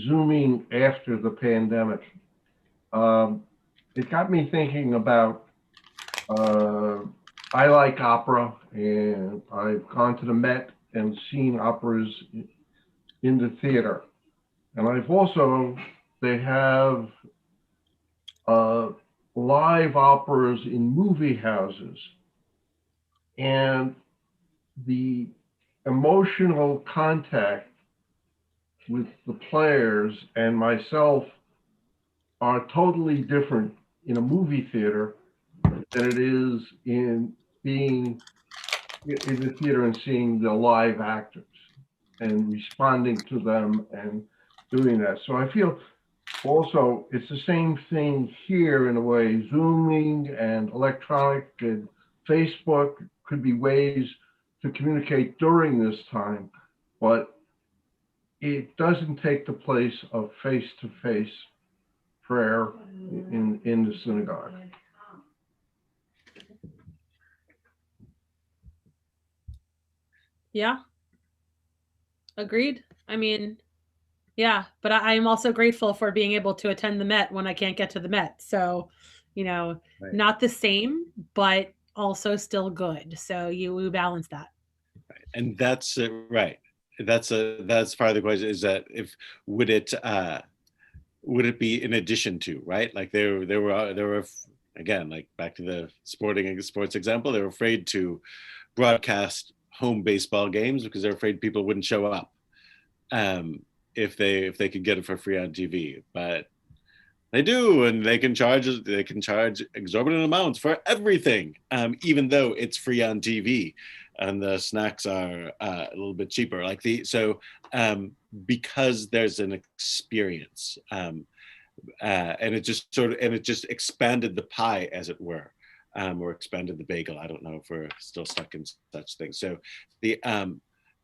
Zooming after the pandemic. It got me thinking about, I like opera, and I've gone to the Met and seen operas in the theater. And I've also, they have live operas in movie houses. And the emotional contact with the players and myself are totally different in a movie theater than it is in being in the theater and seeing the live actors and responding to them and doing that. So I feel also it's the same thing here in a way. Zooming and electronic and Facebook could be ways to communicate during this time, but it doesn't take the place of face-to-face prayer in the synagogue. Yeah. Agreed. I mean, yeah, but I'm also grateful for being able to attend the Met when I can't get to the Met. So, right. Not the same, but also still good. So we balance that. Right. And that's right. That's part of the question is that would it be in addition to, right? Like there were again, like back to the sports example, they were afraid to broadcast home baseball games because they're afraid people wouldn't show up if they could get it for free on TV. But they do, and they can charge exorbitant amounts for everything, even though it's free on TV. and the snacks are a little bit cheaper. Like because there's an experience, and it just expanded the pie, as it were, or expanded the bagel. I don't know if we're still stuck in such things.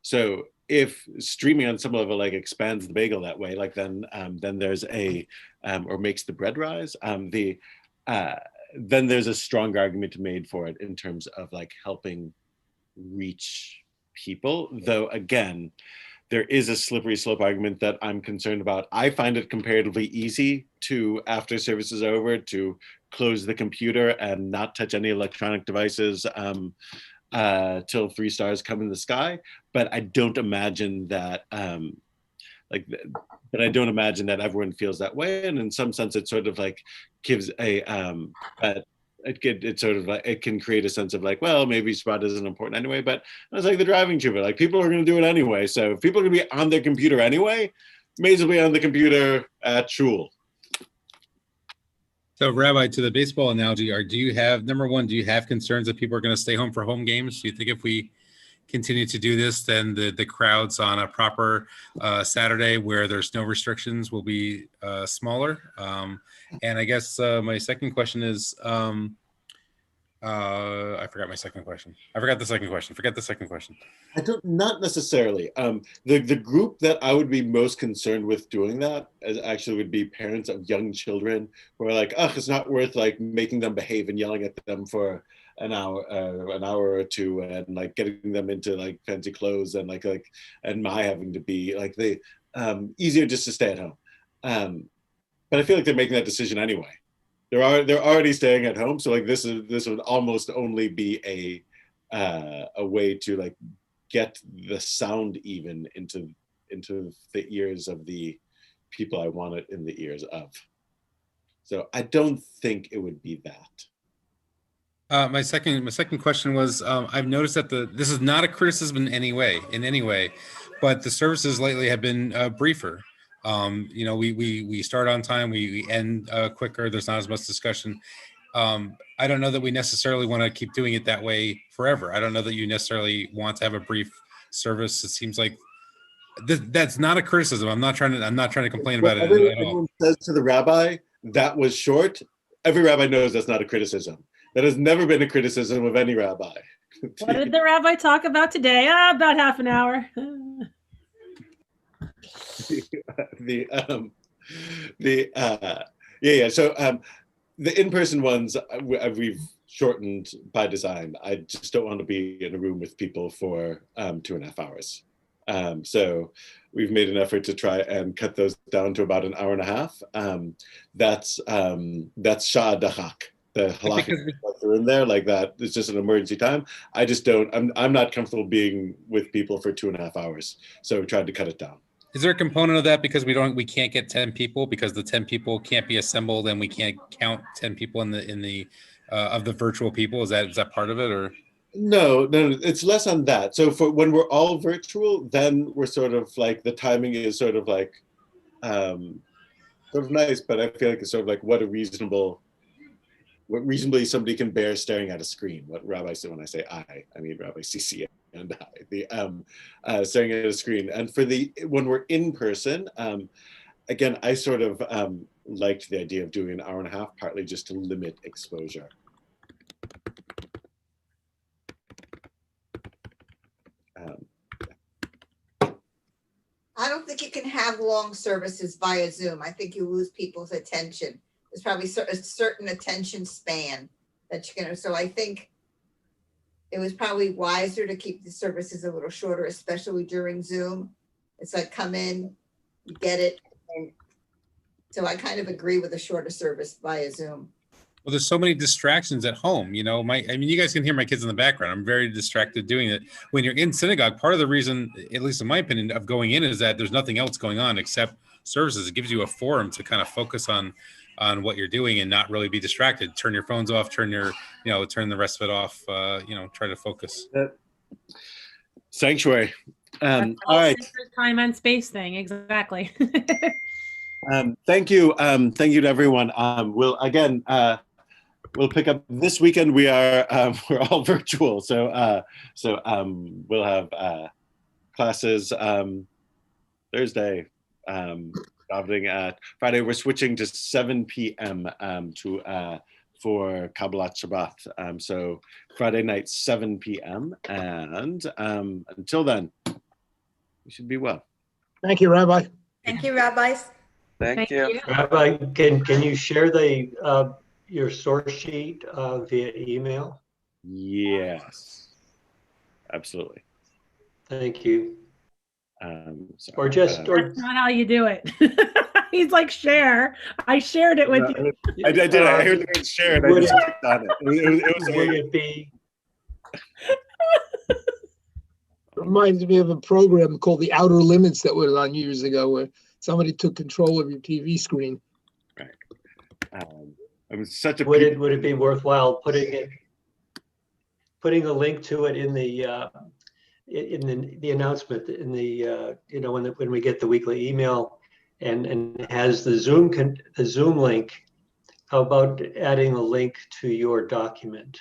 So if streaming on some level like expands the bagel that way, like then there's or makes the bread rise, then there's a strong argument made for it in terms of like helping reach people. Though again, there is a slippery slope argument that I'm concerned about. I find it comparatively easy to, after service is over, to close the computer and not touch any electronic devices till 3 stars come in the sky. But I don't imagine that but I don't imagine that everyone feels that way. And in some sense, it sort of like gives it can create a sense of like, well, maybe spot isn't important anyway. But it's like the driving tuber, like people are going to do it anyway. So if people are going to be on their computer anyway, may as well be on the computer at shul. So, Rabbi, to the baseball analogy, do you have concerns that people are going to stay home for home games? Do you think if we continue to do this, then the crowds on a proper Saturday where there's no restrictions will be smaller? And I guess my second question is, I forgot my second question. I forgot the second question. Forget the second question. Not necessarily. The group that I would be most concerned with doing that actually would be parents of young children who are like, oh, it's not worth like making them behave and yelling at them for an hour or two, and like getting them into like fancy clothes and and my having to be like easier just to stay at home. But I feel like they're making that decision anyway. They're already staying at home, so like this would almost only be a way to like get the sound even into the ears of the people I want it in the ears of. So I don't think it would be that. My second question was, I've noticed that this is not a criticism in any way, but the services lately have been briefer. We start on time, we end quicker. There's not as much discussion. I don't know that we necessarily want to keep doing it that way forever. I don't know that you necessarily want to have a brief service. It seems like that's not a criticism. I'm not trying to complain about it at all. Everyone says to the rabbi that was short. Every rabbi knows that's not a criticism. That has never been a criticism of any rabbi. What did the rabbi talk about today? About half an hour. So the in-person ones we've shortened by design. I just don't want to be in a room with people for 2.5 hours. So we've made an effort to try and cut those down to about an hour and a half. That's Shah Dachak. The Halacha are in there like that. It's just an emergency time. I just don't. I'm not comfortable being with people for 2.5 hours. So we tried to cut it down. Is there a component of that because we can't get 10 people because the 10 people can't be assembled and we can't count 10 people in the of the virtual people? Is that part of it, or? No, it's less on that. So for when we're all virtual, then we're sort of like the timing is sort of like sort of nice, but I feel like it's sort of like what reasonably somebody can bear staring at a screen. What Rabbi said when I say I mean Rabbi CC and I, staring at a screen. And for when we're in person, again, I sort of liked the idea of doing an hour and a half, partly just to limit exposure. I don't think you can have long services via Zoom. I think you lose people's attention. There's probably a certain attention span that you're gonna. So I think it was probably wiser to keep the services a little shorter, especially during Zoom. It's like come in, you get it, and so I kind of agree with a shorter service via Zoom. Well, there's so many distractions at home. You guys can hear my kids in the background. I'm very distracted doing it. When you're in synagogue, part of the reason, at least in my opinion, of going in is that there's nothing else going on except services. It gives you a forum to kind of focus on what you're doing and not really be distracted. Turn your phones off, turn the rest of it off, try to focus. Sanctuary. All right. Time and space thing, exactly. Thank you to everyone. We'll again, we'll pick up this weekend. We're all virtual, so we'll have classes Thursday, davening at Friday. We're switching to 7 p.m. For Kabbalat Shabbat. So Friday night, 7 p.m. And until then, we should be well. Thank you, Rabbi. Thank you, rabbis. Thank you. Rabbi, can you share the your source sheet via email? Yes, absolutely. Thank you. So, Or just That's not how you do it. He's like, share. I shared it with you. I did. I heard the word share, and I just clicked on it. It was would it be? Reminds me of a program called The Outer Limits that was on years ago, where somebody took control of your TV screen. Right. It was such a. Would it be worthwhile putting a link to it in the announcement in the when we get the weekly email and has the Zoom link? How about adding a link to your document?